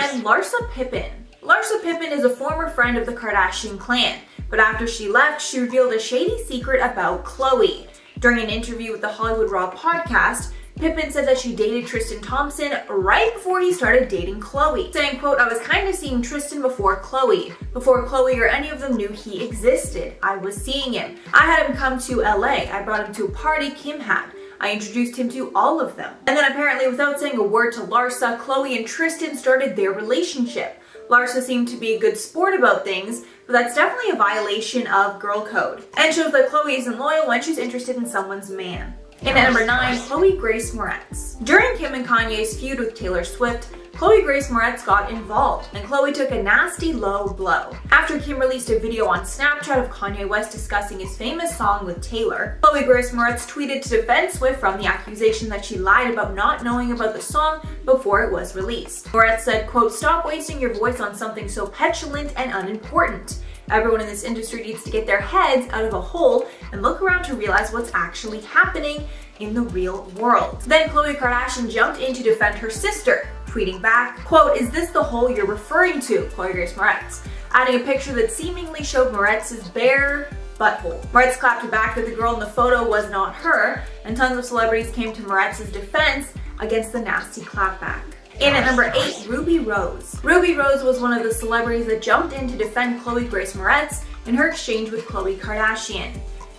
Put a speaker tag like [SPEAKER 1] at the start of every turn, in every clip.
[SPEAKER 1] 10, Larsa Pippen. Larsa Pippen is a former friend of the Kardashian clan, but after she left, she revealed a shady secret about Khloe. During an interview with the Hollywood Raw podcast, Pippen said that she dated Tristan Thompson right before he started dating Khloe, saying, quote, "I was kind of seeing Tristan before Khloe or any of them knew he existed. I was seeing him. I had him come to LA. I brought him to a party Kim had. I introduced him to all of them." And then apparently without saying a word to Larsa, Khloe and Tristan started their relationship. Larsa seemed to be a good sport about things, but that's definitely a violation of girl code, and shows that Khloe isn't loyal when she's interested in someone's man. And at number 9, Chloe Grace Moretz. During Kim and Kanye's feud with Taylor Swift, Chloe Grace Moretz got involved, and Khloe took a nasty low blow. After Kim released a video on Snapchat of Kanye West discussing his famous song with Taylor, Chloe Grace Moretz tweeted to defend Swift from the accusation that she lied about not knowing about the song before it was released. Moretz said, quote, "Stop wasting your voice on something so petulant and unimportant. Everyone in this industry needs to get their heads out of a hole and look around to realize what's actually happening in the real world." Then Khloe Kardashian jumped in to defend her sister, tweeting back, quote, "Is this the hole you're referring to, Chloe Grace Moretz?" adding a picture that seemingly showed Moretz's bare butthole. Moretz clapped back that the girl in the photo was not her, and tons of celebrities came to Moretz's defense against the nasty clapback. And at number 8, Ruby Rose. Ruby Rose was one of the celebrities that jumped in to defend Chloe Grace Moretz in her exchange with Khloe Kardashian.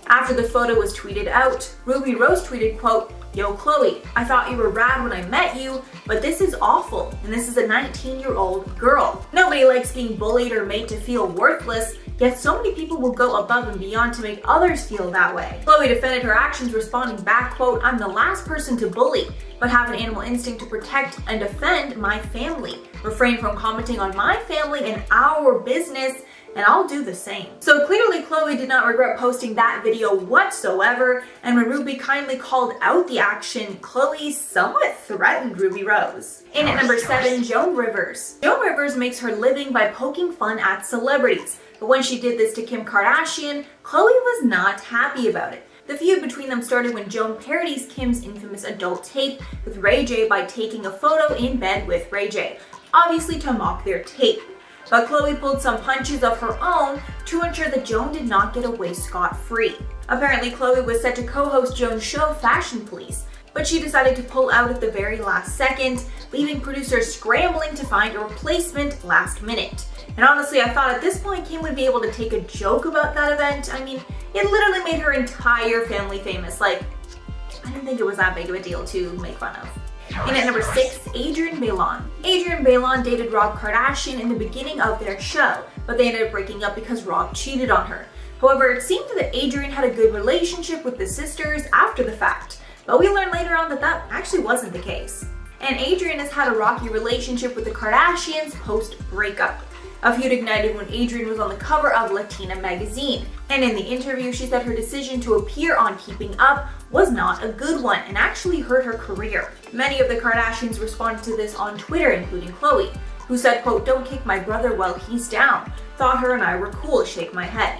[SPEAKER 1] After the photo was tweeted out, Ruby Rose tweeted, quote, "Yo Khloe, I thought you were rad when I met you, but this is awful, and this is a 19-year-old girl. Nobody likes being bullied or made to feel worthless, yet so many people will go above and beyond to make others feel that way." Khloe defended her actions, responding back, quote, "I'm the last person to bully, but have an animal instinct to protect and defend my family. Refrain from commenting on my family and our business, and I'll do the same." So clearly Khloe did not regret posting that video whatsoever, and when Ruby kindly called out the action, Khloe somewhat threatened Ruby Rose. And at number 7, Joan Rivers. Joan Rivers makes her living by poking fun at celebrities, but when she did this to Kim Kardashian, Khloe was not happy about it. The feud between them started when Joan parodies Kim's infamous adult tape with Ray J by taking a photo in bed with Ray J, obviously to mock their tape. But Khloe pulled some punches of her own to ensure that Joan did not get away scot-free. Apparently, Khloe was set to co-host Joan's show Fashion Police, but she decided to pull out at the very last second, leaving producers scrambling to find a replacement last minute. And honestly, I thought at this point Kim would be able to take a joke about that event. I mean, it literally made her entire family famous. Like, I didn't think it was that big of a deal to make fun of. And at number 6, Adrienne Bailon. Adrienne Bailon dated Rob Kardashian in the beginning of their show, but they ended up breaking up because Rob cheated on her. However, it seemed that Adrienne had a good relationship with the sisters after the fact, but we learned later on that that actually wasn't the case. And Adrienne has had a rocky relationship with the Kardashians post-breakup. A feud ignited when Adrienne was on the cover of Latina magazine, and in the interview she said her decision to appear on Keeping Up was not a good one and actually hurt her career. Many of the Kardashians responded to this on Twitter, including Khloe, who said, quote, "Don't kick my brother while he's down. Thought her and I were cool, shake my head."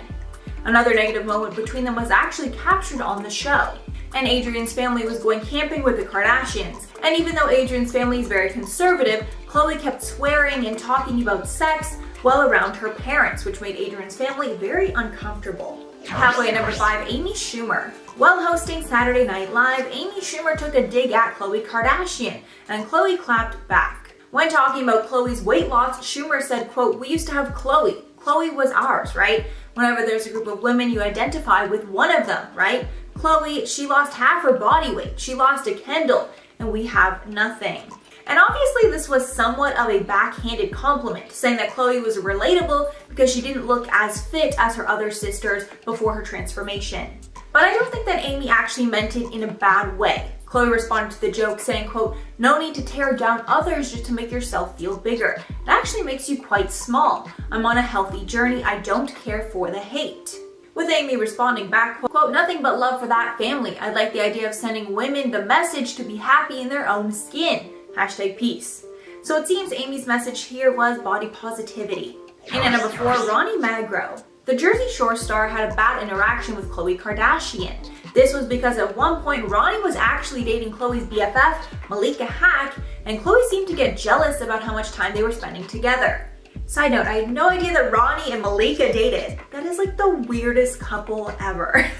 [SPEAKER 1] Another negative moment between them was actually captured on the show, and Adrienne's family was going camping with the Kardashians. And even though Adrienne's family is very conservative, Khloe kept swearing and talking about sex while around her parents, which made Adrienne's family very uncomfortable. Halfway at number 5, Amy Schumer. While hosting Saturday Night Live, Amy Schumer took a dig at Khloe Kardashian, and Khloe clapped back. When talking about Khloe's weight loss, Schumer said, quote, "We used to have Khloe. Khloe was ours, right? Whenever there's a group of women, you identify with one of them, right? Khloe, she lost half her body weight. She lost to Kendall, and we have nothing." And obviously this was somewhat of a backhanded compliment, saying that Khloe was relatable because she didn't look as fit as her other sisters before her transformation. But I don't think that Amy actually meant it in a bad way. Khloe responded to the joke saying, quote, "No need to tear down others just to make yourself feel bigger. It actually makes you quite small. I'm on a healthy journey. I don't care for the hate." With Amy responding back, quote, "Nothing but love for that family. I like the idea of sending women the message to be happy in their own skin. Hashtag peace." So it seems Amy's message here was body positivity. And at number 4, Ronnie Magro. The Jersey Shore star had a bad interaction with Khloe Kardashian. This was because at one point Ronnie was actually dating Khloe's BFF, Malika Hack, and Khloe seemed to get jealous about how much time they were spending together. Side note, I had no idea that Ronnie and Malika dated. That is like the weirdest couple ever.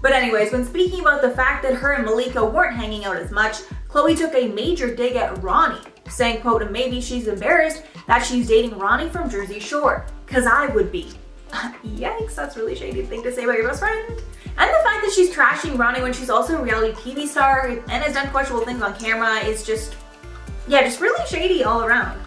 [SPEAKER 1] But anyways, when speaking about the fact that her and Malika weren't hanging out as much, Khloe took a major dig at Ronnie, saying, quote, maybe she's embarrassed that she's dating Ronnie from Jersey Shore, cause I would be. Yikes, that's really shady thing to say about your best friend. And the fact that she's trashing Ronnie when she's also a reality TV star and has done questionable things on camera is just really shady all around.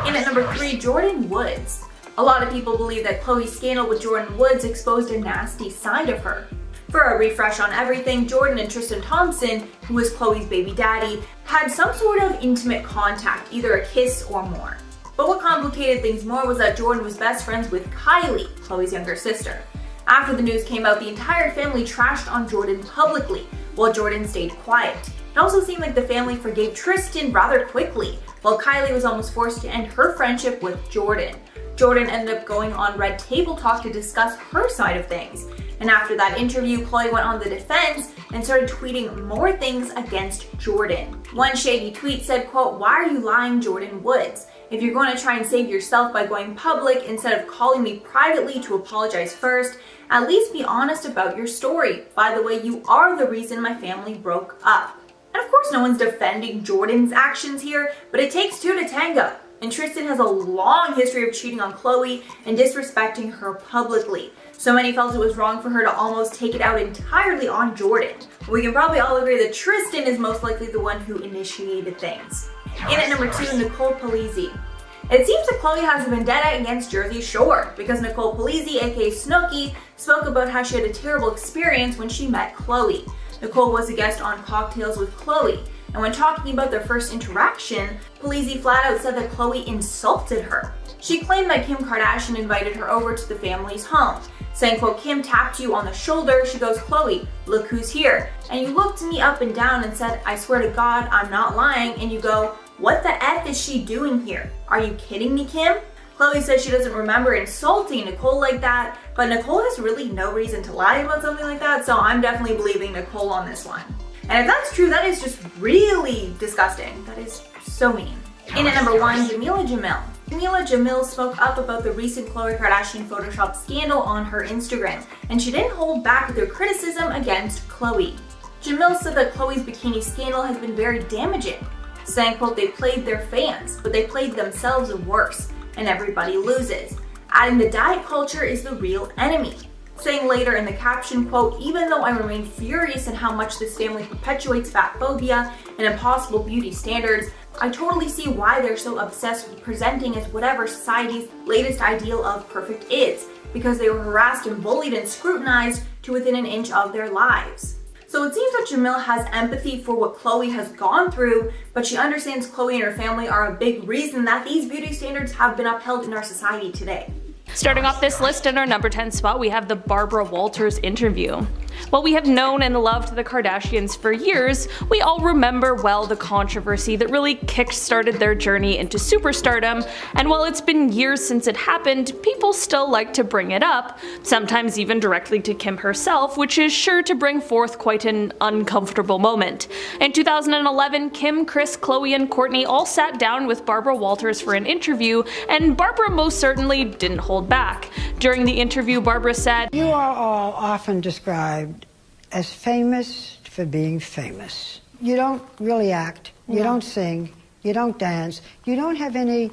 [SPEAKER 1] In at number 3, Jordyn Woods. A lot of people believe that Khloe's scandal with Jordyn Woods exposed a nasty side of her. For a refresh on everything, Jordyn and Tristan Thompson, who was Khloe's baby daddy, had some sort of intimate contact, either a kiss or more. But what complicated things more was that Jordyn was best friends with Kylie, Khloe's younger sister. After the news came out, the entire family trashed on Jordyn publicly, while Jordyn stayed quiet. It also seemed like the family forgave Tristan rather quickly, while Kylie was almost forced to end her friendship with Jordyn. Jordyn ended up going on Red Table Talk to discuss her side of things. And after that interview, Khloe went on the defense and started tweeting more things against Jordyn. One shady tweet said, quote, why are you lying, Jordyn Woods? If you're going to try and save yourself by going public instead of calling me privately to apologize first, at least be honest about your story. By the way, you are the reason my family broke up. And of course, no one's defending Jordyn's actions here, but it takes two to tango. And Tristan has a long history of cheating on Khloe and disrespecting her publicly. So many felt it was wrong for her to almost take it out entirely on Jordyn. We can probably all agree that Tristan is most likely the one who initiated things. In at number 2, Nicole Polizzi. It seems that Khloe has a vendetta against Jersey Shore because Nicole Polizzi, aka Snooki, spoke about how she had a terrible experience when she met Khloe. Nicole was a guest on Cocktails with Khloe, and when talking about their first interaction, Polizzi flat out said that Khloe insulted her. She claimed that Kim Kardashian invited her over to the family's home, saying, quote, Kim tapped you on the shoulder, she goes, Khloe, look who's here. And you looked me up and down and said, I swear to God, I'm not lying, and you go, what the F is she doing here? Are you kidding me, Kim? Khloe says she doesn't remember insulting Nicole like that, but Nicole has really no reason to lie about something like that, so I'm definitely believing Nicole on this one. And if that's true, that is just really disgusting. That is so mean. In at number 1, Jamila Jamil. Jamila Jamil spoke up about the recent Khloe Kardashian Photoshop scandal on her Instagram, and she didn't hold back with her criticism against Khloe. Jamil said that Khloe's bikini scandal has been very damaging, saying, quote, they played their fans, but they played themselves worse, and everybody loses. Adding the diet culture is the real enemy. Saying later in the caption, quote, even though I remain furious at how much this family perpetuates fat phobia and impossible beauty standards, I totally see why they're so obsessed with presenting as whatever society's latest ideal of perfect is, because they were harassed and bullied and scrutinized to within an inch of their lives. So it seems that Jamil has empathy for what Khloe has gone through, but she understands Khloe and her family are a big reason that these beauty standards have been upheld in our society today.
[SPEAKER 2] Starting off this list in our number 10 spot, we have the Barbara Walters interview. While we have known and loved the Kardashians for years, we all remember well the controversy that really kick-started their journey into superstardom, and while it's been years since it happened, people still like to bring it up, sometimes even directly to Kim herself, which is sure to bring forth quite an uncomfortable moment. In 2011, Kim, Kris, Khloe, and Kourtney all sat down with Barbara Walters for an interview, and Barbara most certainly didn't hold back. During the interview, Barbara said,
[SPEAKER 3] "You are all often described as famous for being famous. You don't really act, you don't sing, you don't dance, you don't have any,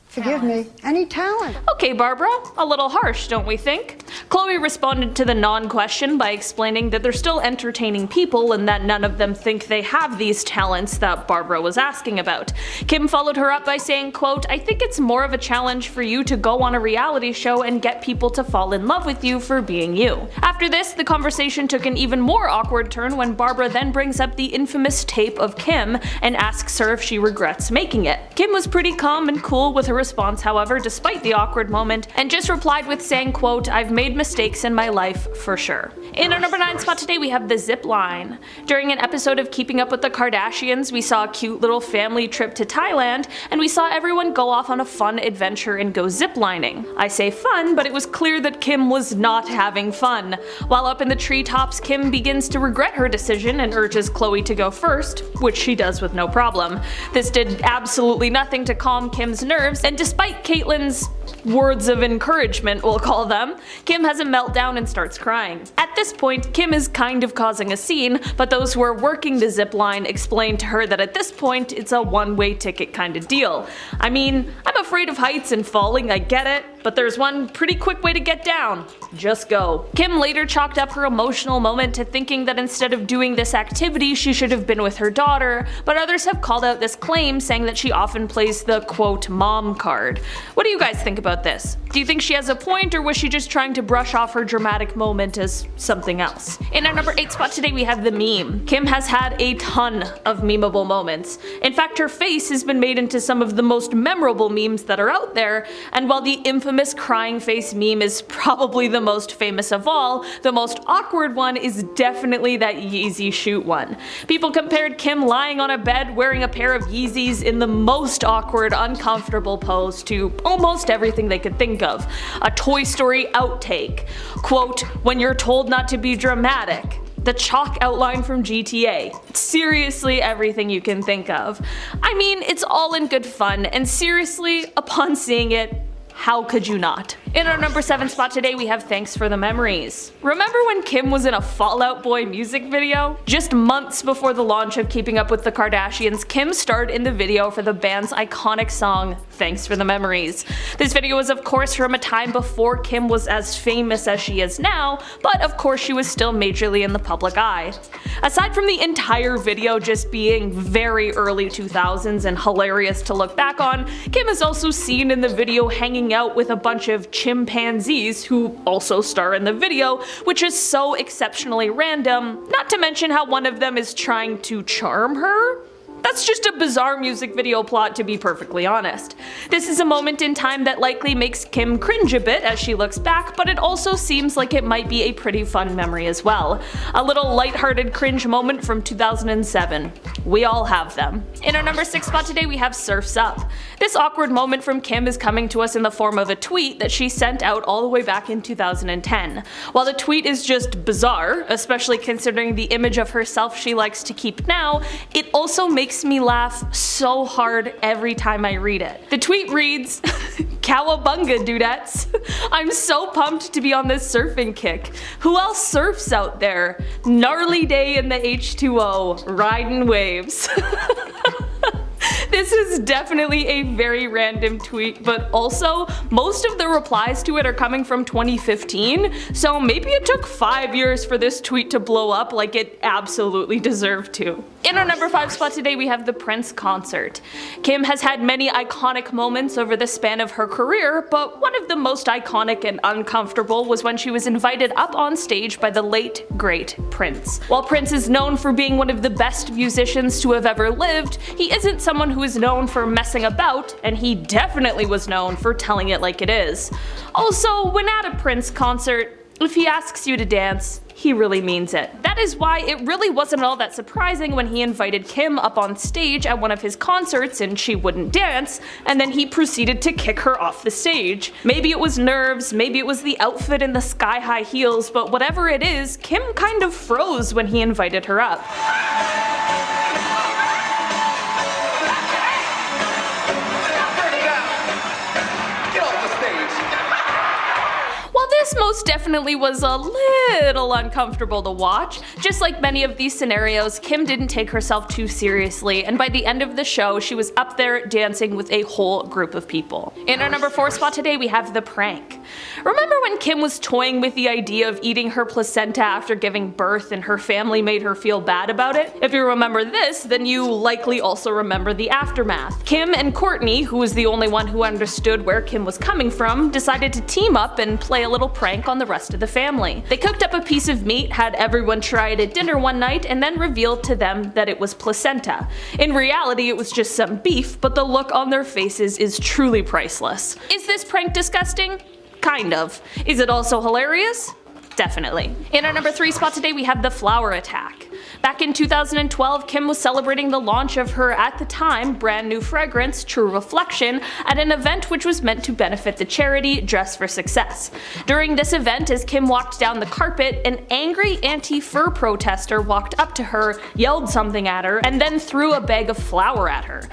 [SPEAKER 3] forgive me, any talent."
[SPEAKER 2] Okay, Barbara, a little harsh, don't we think? Khloe responded to the non-question by explaining that they're still entertaining people and that none of them think they have these talents that Barbara was asking about. Kim followed her up by saying, quote, I think it's more of a challenge for you to go on a reality show and get people to fall in love with you for being you. After this, the conversation took an even more awkward turn when Barbara then brings up the infamous tape of Kim and asks her if she regrets making it. Kim was pretty calm and cool with her response, however, despite the awkward moment, and just replied with saying, quote, I've made mistakes in my life for sure. In our number 9 spot today, we have the zip line. During an episode of Keeping Up with the Kardashians, we saw a cute little family trip to Thailand, and we saw everyone go off on a fun adventure and go ziplining. I say fun, but it was clear that Kim was not having fun. While up in the treetops, Kim begins to regret her decision and urges Khloe to go first, which she does with no problem. This did absolutely nothing to calm Kim's nerves, and despite Caitlyn's words of encouragement, we'll call them, Kim has a meltdown and starts crying. At this point, Kim is kind of causing a scene, but those who are working the zip line explain to her that at this point, it's a one-way ticket kind of deal. I mean, I'm afraid of heights and falling, I get it, but there's one pretty quick way to get down. Just go. Kim later chalked up her emotional moment to thinking that instead of doing this activity, she should have been with her daughter, but others have called out this claim, saying that she often plays the quote mom card. What do you guys think about this? Do you think she has a point, or was she just trying to brush off her dramatic moment as something else? In our number 8 spot today, we have the meme. Kim has had a ton of memeable moments. In fact, her face has been made into some of the most memorable memes that are out there, and while the infamous crying face meme is probably the most famous of all, the most awkward one is definitely that Yeezy shoot one. People compared Kim lying on a bed wearing a pair of Yeezys in the most awkward, uncomfortable pose to almost everything they could think of. A Toy Story outtake. Quote, "When you're told not to be dramatic." The chalk outline from GTA. Seriously, everything you can think of. I mean, it's all in good fun, and seriously, upon seeing it, how could you not? In our number 7 spot today, we have Thanks for the Memories. Remember when Kim was in a Fall Out Boy music video? Just months before the launch of Keeping Up with the Kardashians, Kim starred in the video for the band's iconic song, Thanks for the Memories. This video was of course from a time before Kim was as famous as she is now, but of course she was still majorly in the public eye. Aside from the entire video just being very early 2000s and hilarious to look back on, Kim is also seen in the video hanging out with a bunch of chimpanzees who also star in the video, which is so exceptionally random, not to mention how one of them is trying to charm her. That's just a bizarre music video plot, to be perfectly honest. This is a moment in time that likely makes Kim cringe a bit as she looks back, but it also seems like it might be a pretty fun memory as well. A little lighthearted cringe moment from 2007. We all have them. In our number 6 spot today, we have Surf's Up. This awkward moment from Kim is coming to us in the form of a tweet that she sent out all the way back in 2010. While the tweet is just bizarre, especially considering the image of herself she likes to keep now, it also makes me laugh so hard every time I read it. The tweet reads, "Cowabunga, dudettes. I'm so pumped to be on this surfing kick. Who else surfs out there? Gnarly day in the H2O, riding waves." This is definitely a very random tweet, but also most of the replies to it are coming from 2015, so maybe it took 5 years for this tweet to blow up like it absolutely deserved to. In our number 5 spot today, we have the Prince concert. Kim has had many iconic moments over the span of her career, but one of the most iconic and uncomfortable was when she was invited up on stage by the late, great Prince. While Prince is known for being one of the best musicians to have ever lived, he isn't someone who is known for messing about, and he definitely was known for telling it like it is. Also, when at a Prince concert, if he asks you to dance, he really means it. That is why it really wasn't all that surprising when he invited Kim up on stage at one of his concerts and she wouldn't dance, and then he proceeded to kick her off the stage. Maybe it was nerves, maybe it was the outfit and the sky-high heels, but whatever it is, Kim kind of froze when he invited her up. This most definitely was a little uncomfortable to watch. Just like many of these scenarios, Kim didn't take herself too seriously, and by the end of the show, she was up there dancing with a whole group of people. In our number 4 spot today, we have the prank. Remember when Kim was toying with the idea of eating her placenta after giving birth and her family made her feel bad about it? If you remember this, then you likely also remember the aftermath. Kim and Kourtney, who was the only one who understood where Kim was coming from, decided to team up and play a little prank on the rest of the family. They cooked up a piece of meat, had everyone try it at dinner one night, and then revealed to them that it was placenta. In reality, it was just some beef, but the look on their faces is truly priceless. Is this prank disgusting? Kind of. Is it also hilarious? Definitely. In our number 3 spot today, we have the flower attack. Back in 2012, Kim was celebrating the launch of her, at the time, brand new fragrance, True Reflection, at an event which was meant to benefit the charity Dress for Success. During this event, as Kim walked down the carpet, an angry anti-fur protester walked up to her, yelled something at her, and then threw a bag of flour at her.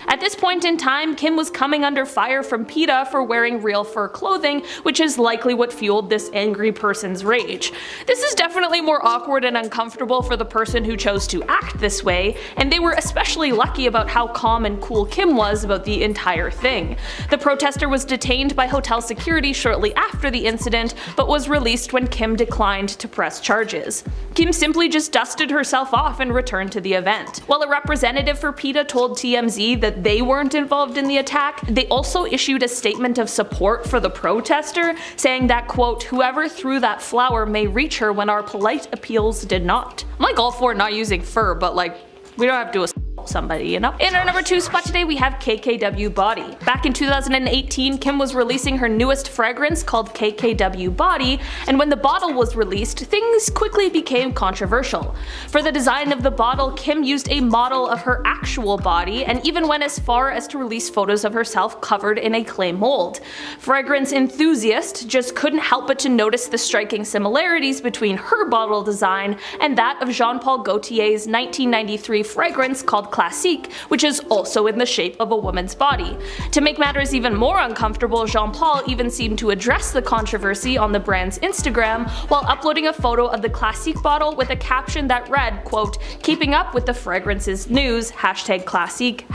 [SPEAKER 2] At this point in time, Kim was coming under fire from PETA for wearing real fur clothing, which is likely what fueled this angry person's rage. This is definitely more awkward and uncomfortable for the person who chose to act this way, and they were especially lucky about how calm and cool Kim was about the entire thing. The protester was detained by hotel security shortly after the incident, but was released when Kim declined to press charges. Kim simply just dusted herself off and returned to the event. While a representative for PETA told TMZ that they weren't involved in the attack, they also issued a statement of support for the protester, saying that, quote, "whoever threw that flower may reach her when our polite appeals did not." I'm like all for not using fur, but like, we don't have to assault somebody, you know? In our number 2 spot today, we have KKW Body. Back in 2018, Kim was releasing her newest fragrance called KKW Body, and when the bottle was released, things quickly became controversial. For the design of the bottle, Kim used a model of her actual body, and even went as far as to release photos of herself covered in a clay mold. Fragrance enthusiasts just couldn't help but to notice the striking similarities between her bottle design and that of Jean-Paul Gaultier's 1993 fragrance called Classique, which is also in the shape of a woman's body. To make matters even more uncomfortable, Jean-Paul even seemed to address the controversy on the brand's Instagram while uploading a photo of the Classique bottle with a caption that read, quote, "keeping up with the fragrance's news, #Classique,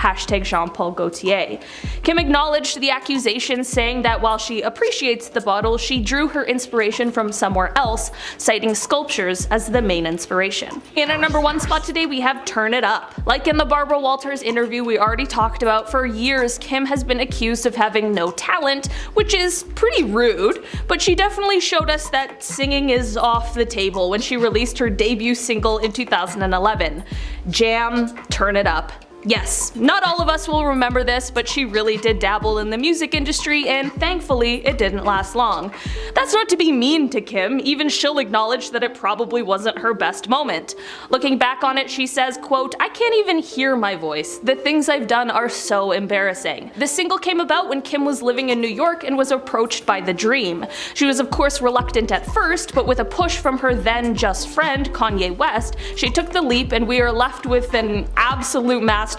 [SPEAKER 2] #Jean-Paul Gaultier." Kim acknowledged the accusations, saying that while she appreciates the bottle, she drew her inspiration from somewhere else, citing sculptures as the main inspiration. In our number 1 spot today, we have Turn It Up. Like in the Barbara Walters interview we already talked about, for years Kim has been accused of having no talent, which is pretty rude, but she definitely showed us that singing is off the table when she released her debut single in 2011. Jam, Turn It Up. Yes, not all of us will remember this, but she really did dabble in the music industry, and thankfully it didn't last long. That's not to be mean to Kim, even she'll acknowledge that it probably wasn't her best moment. Looking back on it, she says, quote, "I can't even hear my voice. The things I've done are so embarrassing." The single came about when Kim was living in New York and was approached by The Dream. She was of course reluctant at first, but with a push from her then just friend, Kanye West, she took the leap, and we are left with an absolute masterpiece.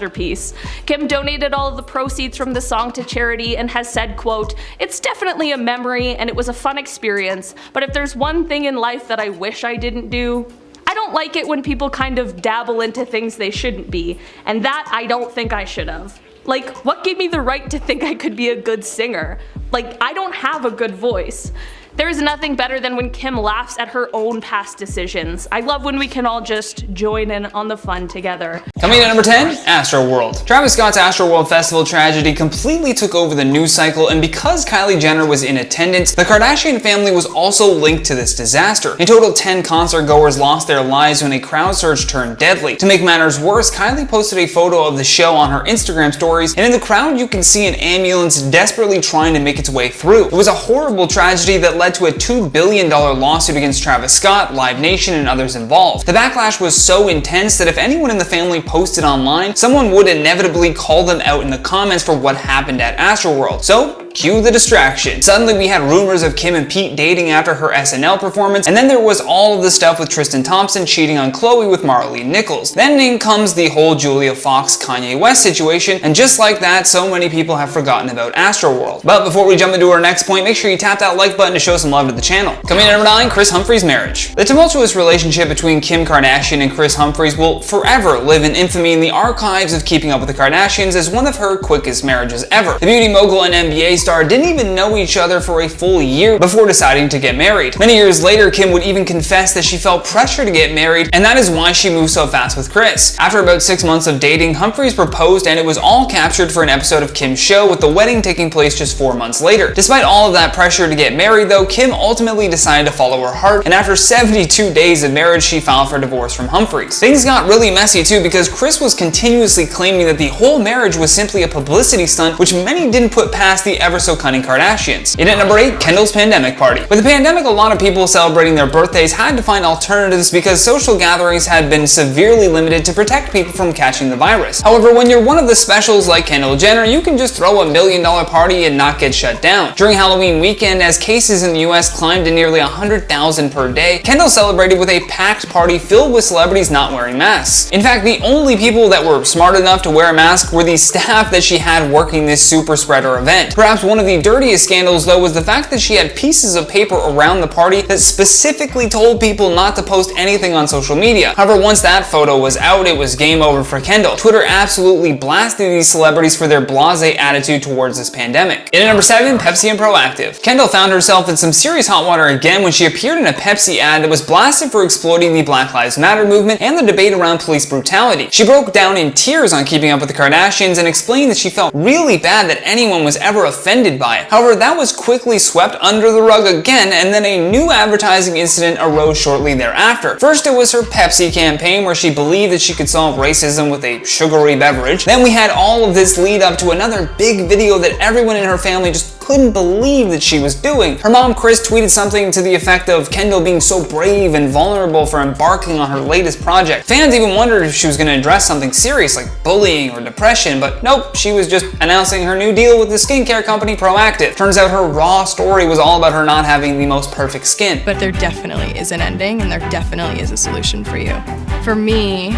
[SPEAKER 2] Kim donated all of the proceeds from the song to charity and has said, quote, "it's definitely a memory and it was a fun experience, but if there's one thing in life that I wish I didn't do, I don't like it when people kind of dabble into things they shouldn't be, and that I don't think I should have. Like, what gave me the right to think I could be a good singer? Like, I don't have a good voice." There is nothing better than when Kim laughs at her own past decisions. I love when we can all just join in on the fun together.
[SPEAKER 4] Coming in at number 10, Astroworld. Travis Scott's Astroworld Festival tragedy completely took over the news cycle, and because Kylie Jenner was in attendance, the Kardashian family was also linked to this disaster. In total, 10 concert goers lost their lives when a crowd surge turned deadly. To make matters worse, Kylie posted a photo of the show on her Instagram stories, and in the crowd you can see an ambulance desperately trying to make its way through. It was a horrible tragedy that led to a $2 billion lawsuit against Travis Scott, Live Nation, and others involved. The backlash was so intense that if anyone in the family posted online, someone would inevitably call them out in the comments for what happened at Astroworld. So, cue the distraction. Suddenly we had rumors of Kim and Pete dating after her SNL performance, and then there was all of the stuff with Tristan Thompson cheating on Khloe with Marley Nichols. Then in comes the whole Julia Fox Kanye West situation, and just like that, so many people have forgotten about Astroworld. But before we jump into our next point, make sure you tap that like button to show some love to the channel. Coming in at number 9, Kris Humphries' marriage. The tumultuous relationship between Kim Kardashian and Kris Humphries will forever live in infamy in the archives of Keeping Up with the Kardashians as one of her quickest marriages ever. The beauty mogul and NBA star didn't even know each other for a full year before deciding to get married. Many years later, Kim would even confess that she felt pressure to get married, and that is why she moved so fast with Kris. After about 6 months of dating, Humphries proposed, and it was all captured for an episode of Kim's show, with the wedding taking place just 4 months later. Despite all of that pressure to get married though, Kim ultimately decided to follow her heart, and after 72 days of marriage, she filed for divorce from Humphries. Things got really messy too, because Kris was continuously claiming that the whole marriage was simply a publicity stunt, which many didn't put past the ever-so-cunning Kardashians. And at number 8, Kendall's pandemic party. With the pandemic, a lot of people celebrating their birthdays had to find alternatives because social gatherings had been severely limited to protect people from catching the virus. However, when you're one of the specials like Kendall Jenner, you can just throw $1 million party and not get shut down. During Halloween weekend, as cases in the US climbed to nearly 100,000 per day, Kendall celebrated with a packed party filled with celebrities not wearing masks. In fact, the only people that were smart enough to wear a mask were the staff that she had working this super spreader event. Perhaps one of the dirtiest scandals though was the fact that she had pieces of paper around the party that specifically told people not to post anything on social media. However, once that photo was out, it was game over for Kendall. Twitter absolutely blasted these celebrities for their blasé attitude towards this pandemic. And at number 7, Pepsi and Proactive. Kendall found herself in some serious hot water again when she appeared in a Pepsi ad that was blasted for exploiting the Black Lives Matter movement and the debate around police brutality. She broke down in tears on Keeping Up with the Kardashians and explained that she felt really bad that anyone was ever offended by it. However, that was quickly swept under the rug again, and then a new advertising incident arose shortly thereafter. First, it was her Pepsi campaign where she believed that she could solve racism with a sugary beverage. Then we had all of this lead up to another big video that everyone in her family just couldn't believe that she was doing. Her mom, Kris, tweeted something to the effect of Kendall being so brave and vulnerable for embarking on her latest project. Fans even wondered if she was going to address something serious like bullying or depression, but nope, she was just announcing her new deal with the skincare company Proactive. Turns out her raw story was all about her not having the most perfect skin.
[SPEAKER 5] But there definitely is an ending, and there definitely is a solution for you. For me,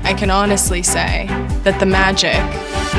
[SPEAKER 5] I can honestly say that the magic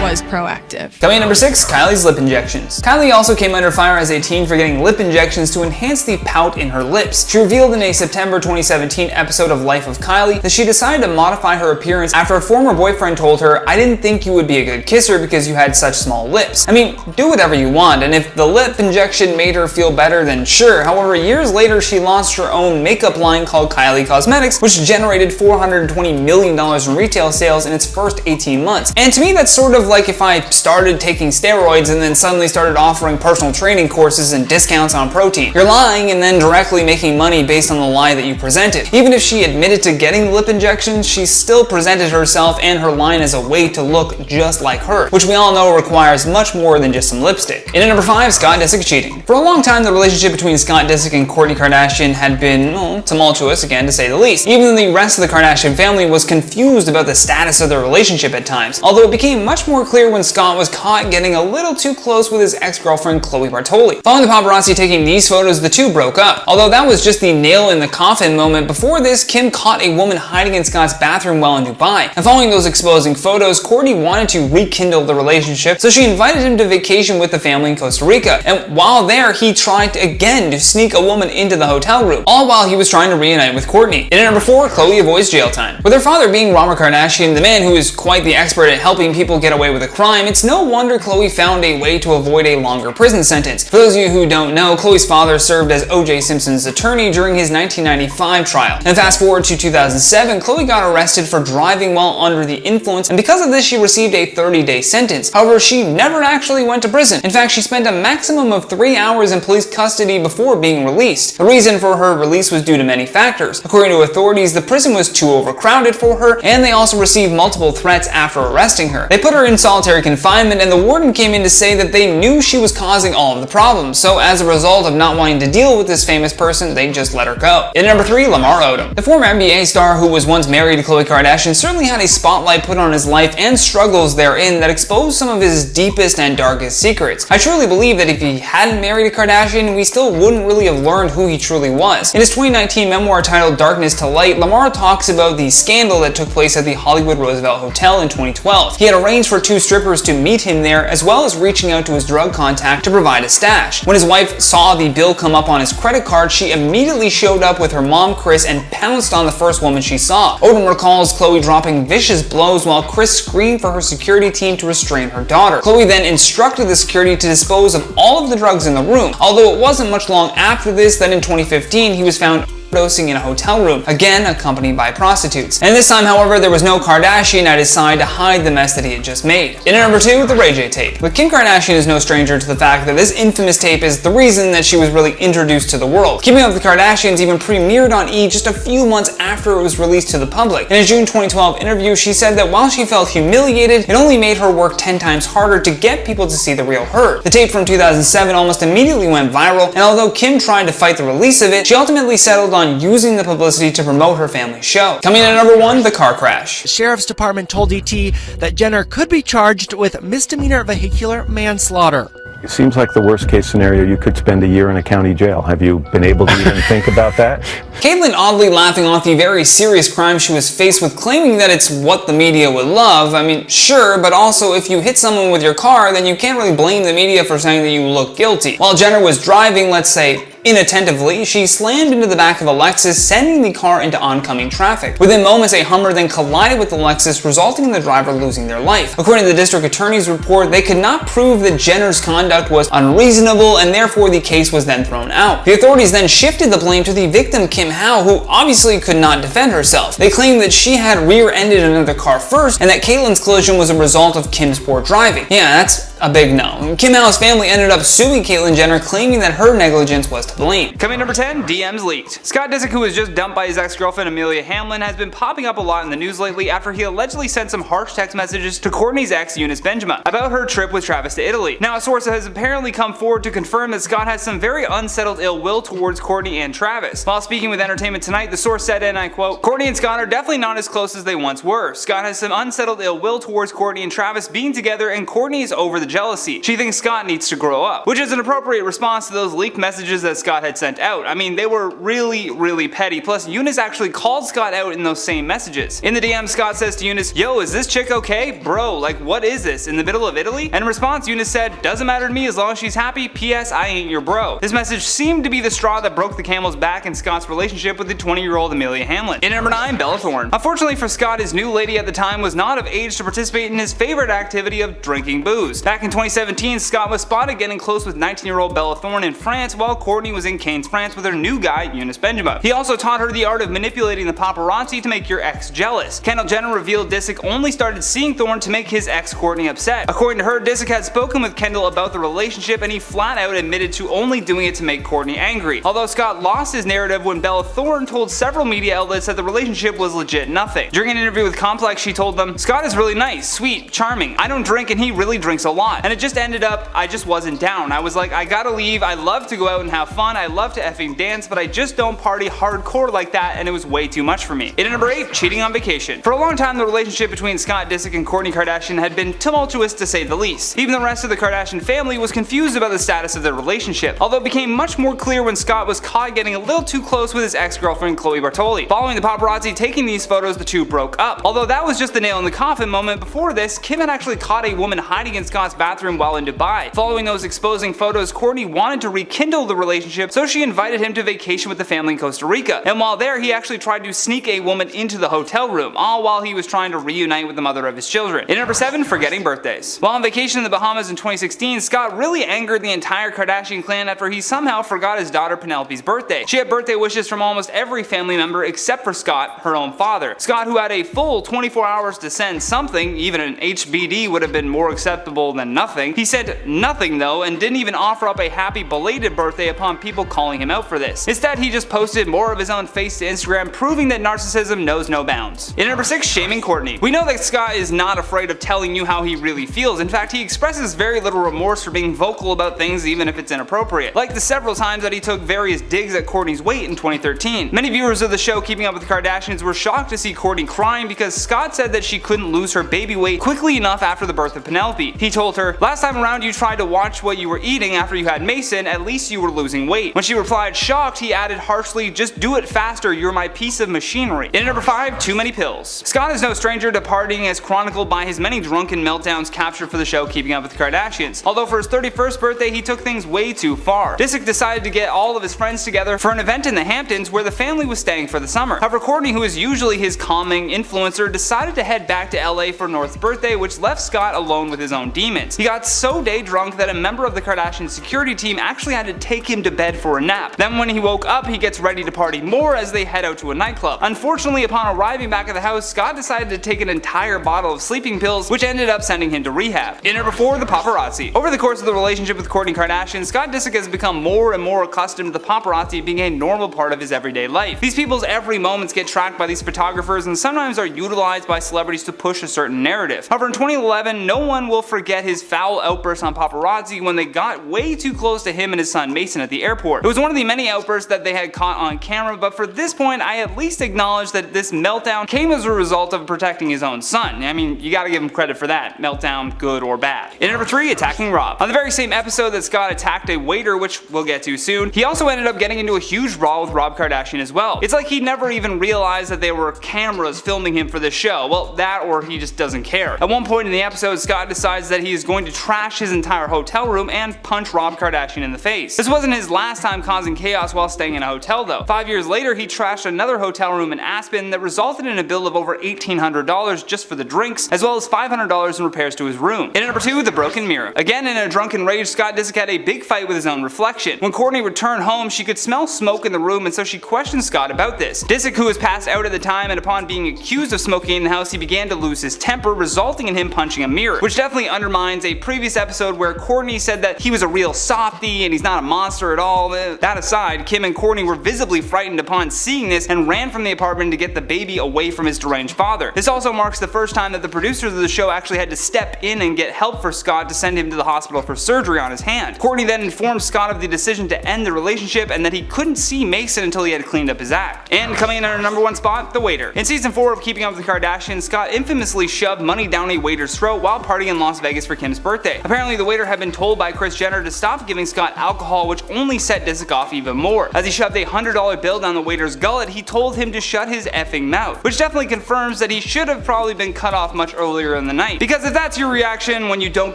[SPEAKER 5] was Proactive.
[SPEAKER 4] Coming at number 6, Kylie's lip injections. Kylie also came under fire as a teen for getting lip injections to enhance the pout in her lips. She revealed in a September 2017 episode of Life of Kylie that she decided to modify her appearance after a former boyfriend told her, "I didn't think you would be a good kisser because you had such small lips." I mean, do whatever you want, and if the lip injection made her feel better, then sure. However, years later, she launched her own makeup line called Kylie Cosmetics, which generated $420 million in retail sales in its first 18 months. And to me, that's sort of like if I started taking steroids and then suddenly started offering personal training courses and discounts on protein. You're lying and then directly making money based on the lie that you presented. Even if she admitted to getting lip injections, she still presented herself and her line as a way to look just like her, which we all know requires much more than just some lipstick. And at number 5, Scott Disick cheating. For a long time, the relationship between Scott Disick and Kourtney Kardashian had been, tumultuous again to say the least. Even though the rest of the Kardashian family was confused about the status of their relationship at times, although it became much more clear when Scott was caught getting a little too close with his ex-girlfriend Khloe Bartoli. Following the paparazzi taking these photos, the two broke up. Although that was just the nail in the coffin moment, before this, Kim caught a woman hiding in Scott's bathroom while in Dubai. And following those exposing photos, Kourtney wanted to rekindle the relationship, so she invited him to vacation with the family in Costa Rica. And while there, he tried again to sneak a woman into the hotel room, all while he was trying to reunite with Kourtney. And at number 4, Khloe avoids jail time. With her father being Robert Kardashian, the man who is quite the expert at helping people get away with a crime, it's no wonder Khloe found a way to avoid a longer prison sentence. For those of you who don't know, Khloe's father served as O.J. Simpson's attorney during his 1995 trial. And fast forward to 2007, Khloe got arrested for driving while under the influence, and because of this, she received a 30-day sentence. However, she never actually went to prison. In fact, she spent a maximum of 3 hours in police custody before being released. The reason for her release was due to many factors. According to authorities, the prison was too overcrowded for her, and they also received multiple threats after arresting her. They put her in solitary confinement, and the warden came in to say that they knew she was causing all of the problems, so as a result of not wanting to deal with this famous person, they just let her go. And number 3, Lamar Odom. The former NBA star who was once married to Khloe Kardashian certainly had a spotlight put on his life and struggles therein that exposed some of his deepest and darkest secrets. I truly believe that if he hadn't married a Kardashian, we still wouldn't really have learned who he truly was. In his 2019 memoir titled Darkness to Light, Lamar talks about the scandal that took place at the Hollywood Roosevelt Hotel in 2012. He had arranged for 2 strippers to meet him there, as well as reaching out to his drug contact to provide a stash. When his wife saw the bill come up on his credit card, she immediately showed up with her mom, Kris, and pounced on the first woman she saw. Odom recalls Khloe dropping vicious blows while Kris screamed for her security team to restrain her daughter. Khloe then instructed the security to dispose of all of the drugs in the room, although it wasn't much long after this that in 2015 he was found overdosing in a hotel room, again accompanied by prostitutes. And this time, however, there was no Kardashian at his side to hide the mess that he had just made. In at number 2, the Ray J tape. But Kim Kardashian is no stranger to the fact that this infamous tape is the reason that she was really introduced to the world. Keeping Up with the Kardashians even premiered on E! Just a few months after it was released to the public. In a June 2012 interview, she said that while she felt humiliated, it only made her work 10 times harder to get people to see the real her. The tape from 2007 almost immediately went viral, and although Kim tried to fight the release of it, she ultimately settled on using the publicity to promote her family's show. Coming in at number 1, the car crash.
[SPEAKER 6] The Sheriff's Department told ET that Jenner could be charged with misdemeanor vehicular manslaughter.
[SPEAKER 7] It seems like the worst case scenario, you could spend a year in a county jail. Have you been able to even think about that?
[SPEAKER 4] Caitlyn oddly laughing off the very serious crime she was faced with, claiming that it's what the media would love. I mean, sure, but also if you hit someone with your car, then you can't really blame the media for saying that you look guilty. While Jenner was driving, let's say, inattentively, she slammed into the back of a Lexus, sending the car into oncoming traffic. Within moments, a Hummer then collided with the Lexus, resulting in the driver losing their life. According to the district attorney's report, they could not prove that Jenner's conduct was unreasonable, and therefore the case was then thrown out. The authorities then shifted the blame to the victim, Kim Howe, who obviously could not defend herself. They claimed that she had rear-ended another car first, and that Caitlyn's collision was a result of Kim's poor driving. Yeah, that's a big no. Kim Howe's family ended up suing Caitlyn Jenner, claiming that her negligence was to blame.
[SPEAKER 8] Coming number 10, DMs leaked. Scott Disick, who was just dumped by his ex-girlfriend Amelia Hamlin, has been popping up a lot in the news lately after he allegedly sent some harsh text messages to Kourtney's ex, Eunice Benjamin, about her trip with Travis to Italy. Now, a source has apparently come forward to confirm that Scott has some very unsettled ill will towards Kourtney and Travis. While speaking with Entertainment Tonight, the source said, and I quote, "Kourtney and Scott are definitely not as close as they once were. Scott has some unsettled ill will towards Kourtney and Travis being together, and Kourtney is over the jealousy. She thinks Scott needs to grow up," which is an appropriate response to those leaked messages that Scott had sent out. I mean, they were really petty. Plus, Eunice actually called Scott out in those same messages. In the DM, Scott says to Eunice, "Yo, is this chick okay? Bro, like what is this? In the middle of Italy?" And in response, Eunice said, "Doesn't matter to me as long as she's happy. P.S. I ain't your bro." This message seemed to be the straw that broke the camel's back in Scott's relationship with the 20-year-old Amelia Hamlin. In number 9, Bella Thorne. Unfortunately for Scott, his new lady at the time was not of age to participate in his favorite activity of drinking booze. Back in 2017, Scott was spotted getting close with 19-year-old Bella Thorne in France, while Kourtney was in Cannes, France with her new guy, Eunice Benjamin. He also taught her the art of manipulating the paparazzi to make your ex jealous. Kendall Jenner revealed Disick only started seeing Thorne to make his ex Kourtney upset. According to her, Disick had spoken with Kendall about the relationship, and he flat out admitted to only doing it to make Kourtney angry. Although Scott lost his narrative when Bella Thorne told several media outlets that the relationship was legit nothing. During an interview with Complex, she told them, "Scott is really nice, sweet, charming. I don't drink and he really drinks a lot. And it just ended up, I just wasn't down. I was like, I gotta leave. I love to go out and have fun. I love to effing dance, but I just don't party hardcore like that, and it was way too much for me." In number 8, cheating on vacation. For a long time, the relationship between Scott Disick and Kourtney Kardashian had been tumultuous to say the least. Even the rest of the Kardashian family was confused about the status of their relationship, although it became much more clear when Scott was caught getting a little too close with his ex-girlfriend Khloe Bartoli. Following the paparazzi taking these photos, the two broke up. Although that was just the nail in the coffin moment. Before this, Kim had actually caught a woman hiding in Scott's bathroom while in Dubai. Following those exposing photos, Kourtney wanted to rekindle the relationship, so she invited him to vacation with the family in Costa Rica. And while there, he actually tried to sneak a woman into the hotel room, all while he was trying to reunite with the mother of his children. In number 7, forgetting birthdays. While on vacation in the Bahamas in 2016, Scott really angered the entire Kardashian clan after he somehow forgot his daughter Penelope's birthday. She had birthday wishes from almost every family member except for Scott, her own father. Scott, who had a full 24 hours to send something, even an HBD would have been more acceptable than nothing. He said nothing though, and didn't even offer up a happy belated birthday upon people calling him out for this. Instead, he just posted more of his own face to Instagram, proving that narcissism knows no bounds. In number 6, shaming Kourtney. We know that Scott is not afraid of telling you how he really feels. In fact, he expresses very little remorse for being vocal about things even if it's inappropriate, like the several times that he took various digs at Kourtney's weight in 2013. Many viewers of the show Keeping Up with the Kardashians were shocked to see Kourtney crying because Scott said that she couldn't lose her baby weight quickly enough after the birth of Penelope. He told told her, "Last time around you tried to watch what you were eating after you had Mason, at least you were losing weight." When she replied shocked, he added harshly, "Just do it faster, you're my piece of machinery." In at number 5, too many pills. Scott is no stranger to partying, as chronicled by his many drunken meltdowns captured for the show Keeping Up with the Kardashians. Although for his 31st birthday he took things way too far. Disick decided to get all of his friends together for an event in the Hamptons where the family was staying for the summer. However, Kourtney, who is usually his calming influencer, decided to head back to LA for North's birthday, which left Scott alone with his own demons. He got so day drunk that a member of the Kardashian security team actually had to take him to bed for a nap. Then when he woke up, he gets ready to party more as they head out to a nightclub. Unfortunately, upon arriving back at the house, Scott decided to take an entire bottle of sleeping pills, which ended up sending him to rehab. In number 4, the paparazzi. Over the course of the relationship with Kourtney Kardashian, Scott Disick has become more and more accustomed to the paparazzi being a normal part of his everyday life. These people's every moments get tracked by these photographers and sometimes are utilized by celebrities to push a certain narrative. However, in 2011, no one will forget his foul outburst on paparazzi when they got way too close to him and his son Mason at the airport. It was one of the many outbursts that they had caught on camera, but for this point, I at least acknowledge that this meltdown came as a result of protecting his own son. I mean, you gotta give him credit for that. Meltdown, good or bad. In number 3, attacking Rob. On the very same episode that Scott attacked a waiter, which we'll get to soon, he also ended up getting into a huge brawl with Rob Kardashian as well. It's like he never even realized that there were cameras filming him for this show. Well, that or he just doesn't care. At one point in the episode, Scott decides that he is going to trash his entire hotel room and punch Rob Kardashian in the face. This wasn't his last time causing chaos while staying in a hotel though. 5 years later, he trashed another hotel room in Aspen that resulted in a bill of over $1,800 just for the drinks, as well as $500 in repairs to his room. In at number 2, the broken mirror. Again, in a drunken rage, Scott Disick had a big fight with his own reflection. When Kourtney returned home, she could smell smoke in the room, and so she questioned Scott about this. Disick, who was passed out at the time, and upon being accused of smoking in the house, he began to lose his temper, resulting in him punching a mirror, which definitely undermines a previous episode where Kourtney said that he was a real softie and he's not a monster at all. That aside, Kim and Kourtney were visibly frightened upon seeing this and ran from the apartment to get the baby away from his deranged father. This also marks the first time that the producers of the show actually had to step in and get help for Scott to send him to the hospital for surgery on his hand. Kourtney then informed Scott of the decision to end the relationship and that he couldn't see Mason until he had cleaned up his act. And coming in at our number 1 spot, the waiter. In season 4 of Keeping Up with the Kardashians, Scott infamously shoved money down a waiter's throat while partying in Las Vegas for Kim's birthday. Apparently, the waiter had been told by Kris Jenner to stop giving Scott alcohol, which only set Disick off even more. As he shoved a $100 bill down the waiter's gullet, he told him to shut his effing mouth, which definitely confirms that he should have probably been cut off much earlier in the night. Because if that's your reaction when you don't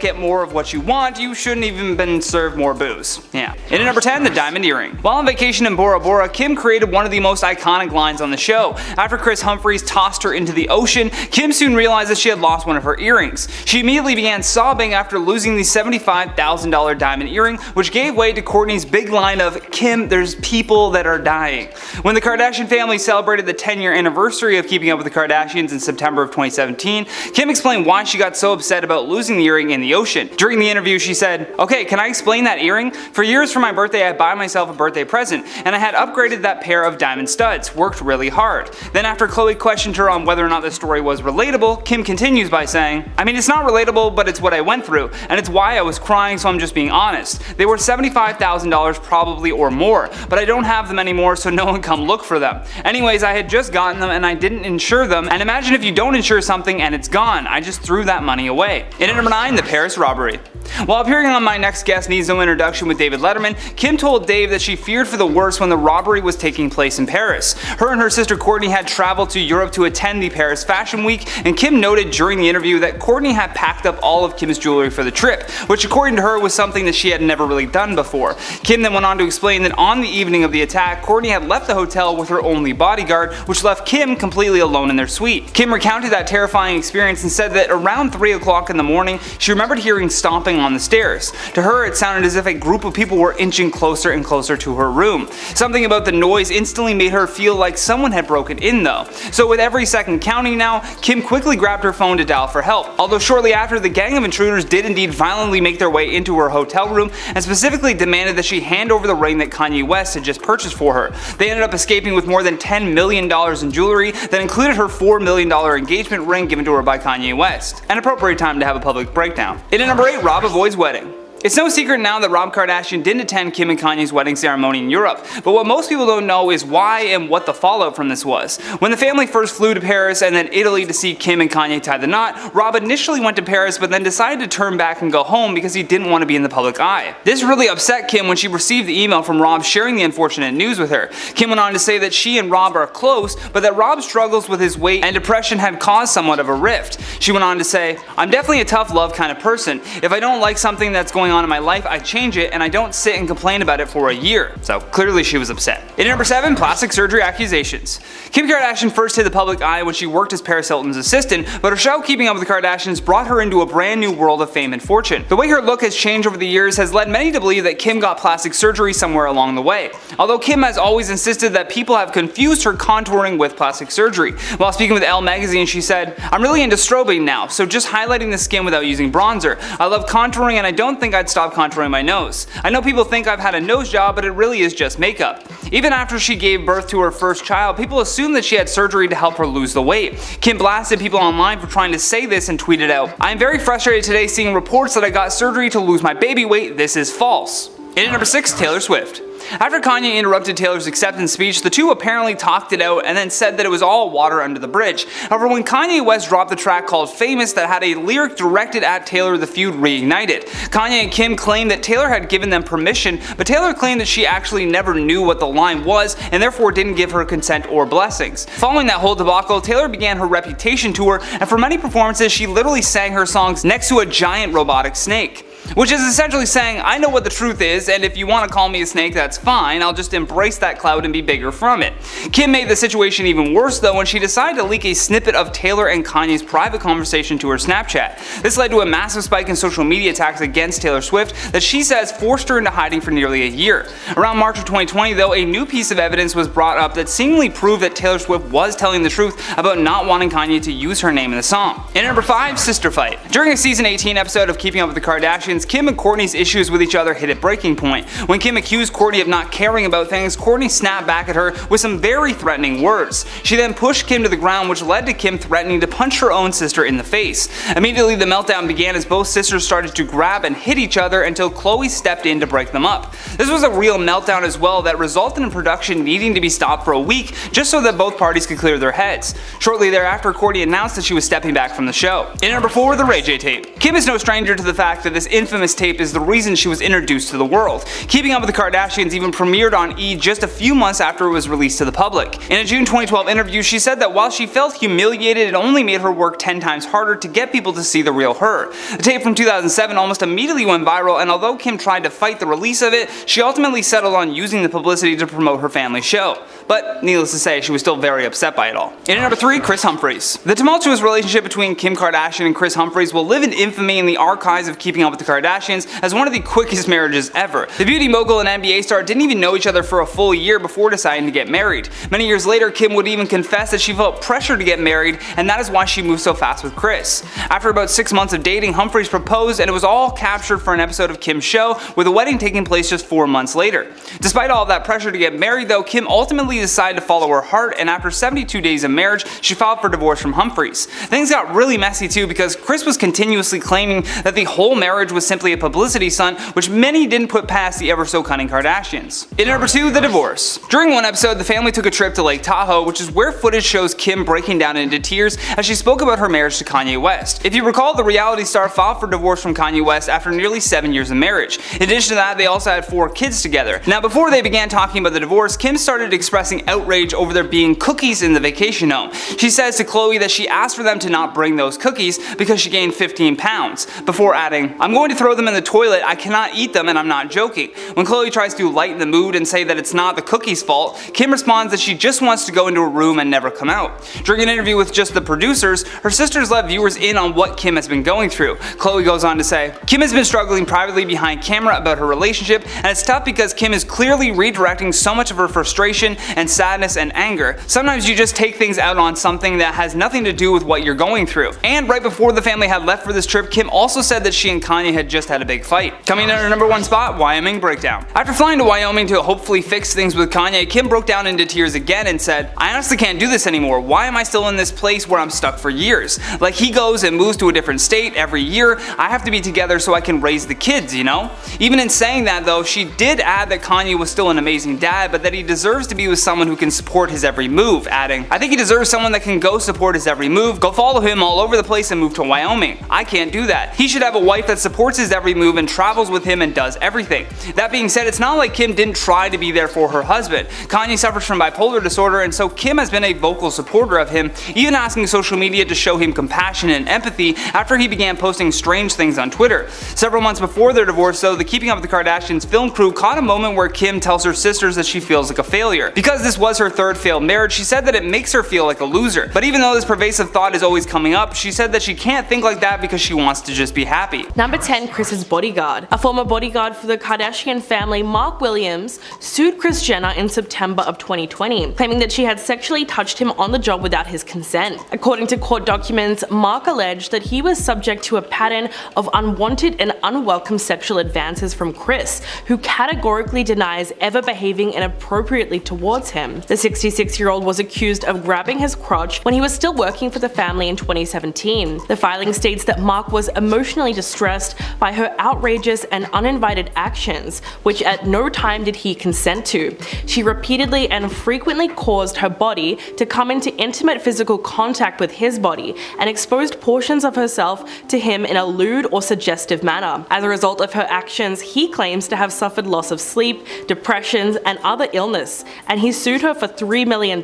[SPEAKER 8] get more of what you want, you shouldn't even been served more booze. Yeah. In at number 10, the diamond earring. While on vacation in Bora Bora, Kim created one of the most iconic lines on the show. After Chris Humphries tossed her into the ocean, Kim soon realized that she had lost one of her earrings. She immediately began sobbing after losing the $75,000 diamond earring, which gave way to Kourtney's big line of, "Kim, there's people that are dying." When the Kardashian family celebrated the 10-year anniversary of Keeping Up with the Kardashians in September of 2017, Kim explained why she got so upset about losing the earring in the ocean. During the interview, she said, "Okay, can I explain that earring? For years for my birthday, I buy myself a birthday present, and I had upgraded that pair of diamond studs, worked really hard." Then after Khloe questioned her on whether or not the story was relatable, Kim continues by saying, "I mean, it's not relatable, but it's what I went through, and it's why I was crying, so I'm just being honest. They were $75,000 probably or more, but I don't have them anymore, so no one come look for them. Anyways, I had just gotten them and I didn't insure them, and imagine if you don't insure something and it's gone. I just threw that money away." In at number 9, the Paris robbery. While appearing on My Next Guest Needs No Introduction with David Letterman, Kim told Dave that she feared for the worst when the robbery was taking place in Paris. Her and her sister Kourtney had traveled to Europe to attend the Paris Fashion Week, and Kim noted during the interview that Kourtney had packed up all of Kim's jewelry for the trip, which according to her was something that she had never really done before. Kim then went on to explain that on the evening of the attack, Kourtney had left the hotel with her only bodyguard, which left Kim completely alone in their suite. Kim recounted that terrifying experience and said that around 3 o'clock in the morning, she remembered hearing stomping on the stairs. To her, it sounded as if a group of people were inching closer and closer to her room. Something about the noise instantly made her feel like someone had broken in though. So with every second counting now, Kim quickly grabbed her phone to dial for help. Although shortly after, the gang of intruders did indeed violently make their way into her hotel room and specifically demanded that she hand over the ring that Kanye West had just purchased for her. They ended up escaping with more than $10 million in jewelry that included her $4 million engagement ring given to her by Kanye West. An appropriate time to have a public breakdown. In at number 8, Rob avoids wedding. It's no secret now that Rob Kardashian didn't attend Kim and Kanye's wedding ceremony in Europe, but what most people don't know is why and what the fallout from this was. When the family first flew to Paris and then Italy to see Kim and Kanye tie the knot, Rob initially went to Paris but then decided to turn back and go home because he didn't want to be in the public eye. This really upset Kim when she received the email from Rob sharing the unfortunate news with her. Kim went on to say that she and Rob are close, but that Rob's struggles with his weight and depression had caused somewhat of a rift. She went on to say, "I'm definitely a tough love kind of person. If I don't like something that's going on in my life, I change it and I don't sit and complain about it for a year." So clearly she was upset. In number 7, plastic surgery accusations. Kim Kardashian first hit the public eye when she worked as Paris Hilton's assistant, but her show Keeping Up with the Kardashians brought her into a brand new world of fame and fortune. The way her look has changed over the years has led many to believe that Kim got plastic surgery somewhere along the way. Although Kim has always insisted that people have confused her contouring with plastic surgery. While speaking with Elle magazine, she said, "I'm really into strobing now, so just highlighting the skin without using bronzer. I love contouring and I don't think I'd stop contouring my nose. I know people think I've had a nose job, but it really is just makeup." Even after she gave birth to her first child, people assumed that she had surgery to help her lose the weight. Kim blasted people online for trying to say this and tweeted out, "I am very frustrated today seeing reports that I got surgery to lose my baby weight. This is false." In at number 6, Taylor Swift. After Kanye interrupted Taylor's acceptance speech, the two apparently talked it out and then said that it was all water under the bridge. However, when Kanye West dropped the track called Famous that had a lyric directed at Taylor, the feud reignited. Kanye and Kim claimed that Taylor had given them permission, but Taylor claimed that she actually never knew what the line was and therefore didn't give her consent or blessings. Following that whole debacle, Taylor began her Reputation tour, and for many performances she literally sang her songs next to a giant robotic snake. Which is essentially saying, I know what the truth is, and if you want to call me a snake, that's fine, I'll just embrace that cloud and be bigger from it. Kim made the situation even worse though when she decided to leak a snippet of Taylor and Kanye's private conversation to her Snapchat. This led to a massive spike in social media attacks against Taylor Swift that she says forced her into hiding for nearly a year. Around March of 2020 though, a new piece of evidence was brought up that seemingly proved that Taylor Swift was telling the truth about not wanting Kanye to use her name in the song. In number 5, sister fight. During a season 18 episode of Keeping Up with the Kardashians, Kim and Kourtney's issues with each other hit a breaking point. When Kim accused Kourtney of not caring about things, Kourtney snapped back at her with some very threatening words. She then pushed Kim to the ground, which led to Kim threatening to punch her own sister in the face. Immediately the meltdown began as both sisters started to grab and hit each other until Khloe stepped in to break them up. This was a real meltdown as well that resulted in production needing to be stopped for a week just so that both parties could clear their heads. Shortly thereafter, Kourtney announced that she was stepping back from the show. In number 4, the Ray J tape. Kim is no stranger to the fact that this infamous tape is the reason she was introduced to the world. Keeping Up with the Kardashians even premiered on E! Just a few months after it was released to the public. In a June 2012 interview, she said that while she felt humiliated, it only made her work 10 times harder to get people to see the real her. The tape from 2007 almost immediately went viral, and although Kim tried to fight the release of it, she ultimately settled on using the publicity to promote her family show. But needless to say, she was still very upset by it all. In at number 3, Kris Humphries. The tumultuous relationship between Kim Kardashian and Kris Humphries will live in infamy in the archives of Keeping Up with the Kardashians as one of the quickest marriages ever. The beauty mogul and NBA star didn't even know each other for a full year before deciding to get married. Many years later, Kim would even confess that she felt pressure to get married, and that is why she moved so fast with Kris. After about 6 months of dating, Humphries proposed, and it was all captured for an episode of Kim's show, with the wedding taking place just 4 months later. Despite all of that pressure to get married though, Kim ultimately decided to follow her heart, and after 72 days of marriage, she filed for divorce from Humphries. Things got really messy too because Kris was continuously claiming that the whole marriage was simply a publicity stunt, which many didn't put past the ever so cunning Kardashians. In number 2, the divorce. During one episode, the family took a trip to Lake Tahoe, which is where footage shows Kim breaking down into tears as she spoke about her marriage to Kanye West. If you recall, the reality star filed for divorce from Kanye West after nearly 7 years of marriage. In addition to that, they also had 4 kids together. Now, before they began talking about the divorce, Kim started expressing outrage over there being cookies in the vacation home. She says to Khloe that she asked for them to not bring those cookies because she gained 15 pounds, before adding, "I'm going to throw them in the toilet, I cannot eat them and I'm not joking." When Khloe tries to lighten the mood and say that it's not the cookies' fault, Kim responds that she just wants to go into a room and never come out. During an interview with just the producers, her sisters let viewers in on what Kim has been going through. Khloe goes on to say, "Kim has been struggling privately behind camera about her relationship, and it's tough because Kim is clearly redirecting so much of her frustration and sadness and anger. Sometimes you just take things out on something that has nothing to do with what you're going through." And right before the family had left for this trip, Kim also said that she and Kanye had just had a big fight. Coming in at our number 1 spot, Wyoming breakdown. After flying to Wyoming to hopefully fix things with Kanye, Kim broke down into tears again and said, "I honestly can't do this anymore. Why am I still in this place where I'm stuck for years? Like, he goes and moves to a different state every year. I have to be together so I can raise the kids, you know?" Even in saying that though, she did add that Kanye was still an amazing dad, but that he deserves to be with someone who can support his every move, adding, "I think he deserves someone that can go support his every move, go follow him all over the place and move to Wyoming. I can't do that. He should have a wife that supports his every move and travels with him and does everything." That being said, it's not like Kim didn't try to be there for her husband. Kanye suffers from bipolar disorder, and so Kim has been a vocal supporter of him, even asking social media to show him compassion and empathy after he began posting strange things on Twitter. Several months before their divorce though, the Keeping Up with the Kardashians film crew caught a moment where Kim tells her sisters that she feels like a failure. Because this was her 3rd failed marriage, she said that it makes her feel like a loser. But even though this pervasive thought is always coming up, she said that she can't think like that because she wants to just be happy.
[SPEAKER 2] Number 10, Kris's bodyguard. A former bodyguard for the Kardashian family, Mark Williams, sued Kris Jenner in September of 2020, claiming that she had sexually touched him on the job without his consent. According to court documents, Mark alleged that he was subject to a pattern of unwanted and unwelcome sexual advances from Kris, who categorically denies ever behaving inappropriately towards him. The 66-year-old was accused of grabbing his crotch when he was still working for the family in 2017. The filing states that Mark was emotionally distressed by her outrageous and uninvited actions, which at no time did he consent to. She repeatedly and frequently caused her body to come into intimate physical contact with his body and exposed portions of herself to him in a lewd or suggestive manner. As a result of her actions, he claims to have suffered loss of sleep, depressions, and other illness, and he sued her for $3 million.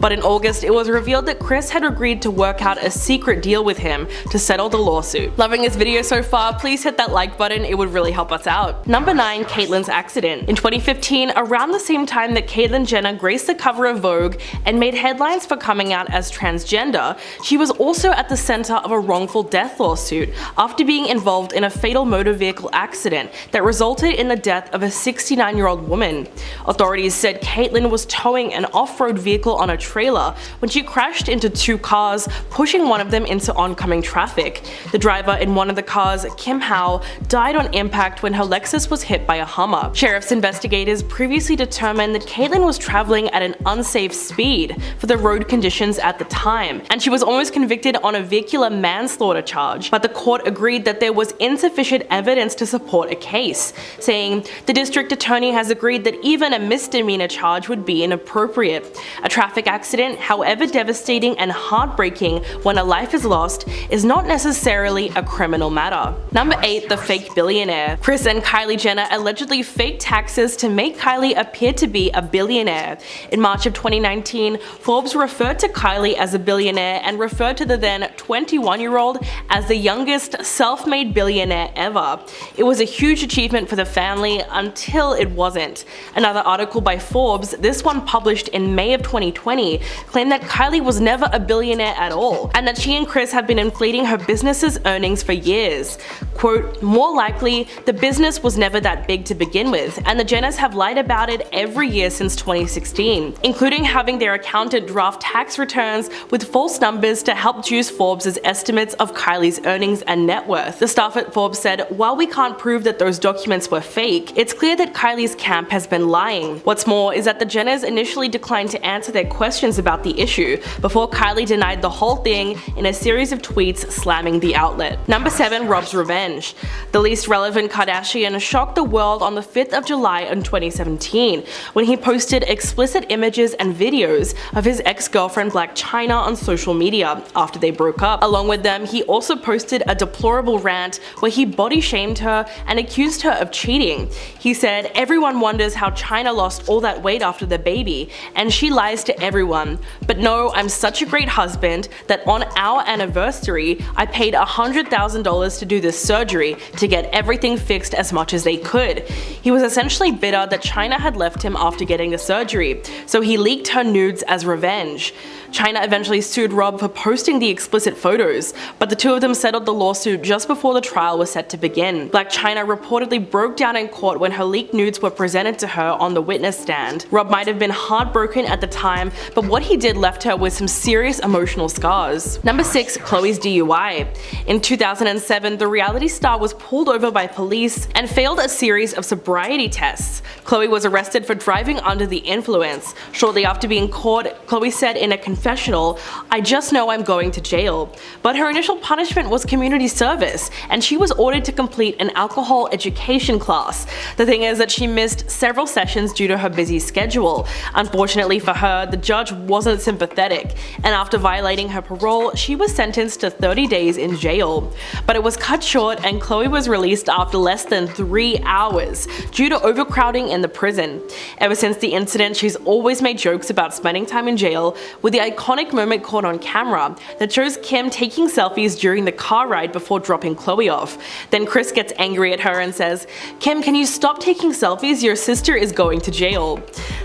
[SPEAKER 2] But in August, it was revealed that Kris had agreed to work out a secret deal with him to settle the lawsuit. Loving this video so far, please hit that like button, it would really help us out. Number 9, Caitlyn's accident. In 2015, around the same time that Caitlyn Jenner graced the cover of Vogue and made headlines for coming out as transgender, she was also at the center of a wrongful death lawsuit after being involved in a fatal motor vehicle accident that resulted in the death of a 69-year-old woman. Authorities said Caitlyn was towing an off-road vehicle on a trailer when she crashed into 2 cars, pushing one of them into oncoming traffic. The driver in one of the cars, Kim Howe, died on impact when her Lexus was hit by a Hummer. Sheriff's investigators previously determined that Caitlyn was traveling at an unsafe speed for the road conditions at the time, and she was almost convicted on a vehicular manslaughter charge, but the court agreed that there was insufficient evidence to support a case, saying the district attorney has agreed that even a misdemeanor charge would be inappropriate. A traffic accident, however devastating and heartbreaking when a life is lost, is not necessarily a criminal matter. Number 8, the fake billionaire. Kris and Kylie Jenner allegedly faked taxes to make Kylie appear to be a billionaire. In March of 2019, Forbes referred to Kylie as a billionaire and referred to the then 21-year-old as the youngest self-made billionaire ever. It was a huge achievement for the family until it wasn't. Another article by Forbes, this one published in May of 2020, claimed that Kylie was never a billionaire at all, and that she and Kris have been inflating her business's earnings for years. Quote, "More likely, the business was never that big to begin with, and the Jenners have lied about it every year since 2016, including having their accountant draft tax returns with false numbers to help juice Forbes' estimates of Kylie's earnings and net worth." The staff at Forbes said, "While we can't prove that those documents were fake, it's clear that Kylie's camp has been lying." What's more is that the Jenners initially declined to answer their questions about the issue before Kylie denied the whole thing in a series of tweets slamming the outlet. Number 7, Rob's revenge. The least relevant Kardashian shocked the world on the 5th of July in 2017 when he posted explicit images and videos of his ex-girlfriend Blac Chyna on social media after they broke up. Along with them, he also posted a deplorable rant where he body shamed her and accused her of cheating. He said, "Everyone wonders how Chyna lost all that weight after the baby, and she lies to everyone. But no, I'm such a great husband that on our anniversary, I paid $100,000 to do this surgery to get everything fixed as much as they could." He was essentially bitter that Chyna had left him after getting the surgery, so he leaked her nudes as revenge. Chyna eventually sued Rob for posting the explicit photos, but the two of them settled the lawsuit just before the trial was set to begin. Blac Chyna reportedly broke down in court when her leaked nudes were presented to her on the witness stand. Rob might have been heartbroken at the time, but what he did left her with some serious emotional scars. Number 6, Khloe's DUI. In 2007, the reality star was pulled over by police and failed a series of sobriety tests. Khloe was arrested for driving under the influence. Shortly after being caught, Khloe said in a confessional, "I just know I'm going to jail." But her initial punishment was community service, and she was ordered to complete an alcohol education class. The thing is that she missed several sessions due to her busy schedule. Unfortunately for her, the judge wasn't sympathetic, and after violating her parole, she was sentenced to 30 days in jail. But it was cut short, and Khloe was released after less than 3 hours due to overcrowding in the prison. Ever since the incident, she's always made jokes about spending time in jail, with the iconic moment caught on camera that shows Kim taking selfies during the car ride before dropping Khloe off. Then Kris gets angry at her and says, "Kim, can you stop taking selfies? Your sister is going to jail."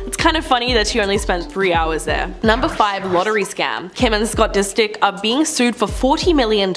[SPEAKER 2] It's kind of funny that she only spent 3 hours there. Number 5, lottery scam. Kim and Scott Disick are being sued for $40 million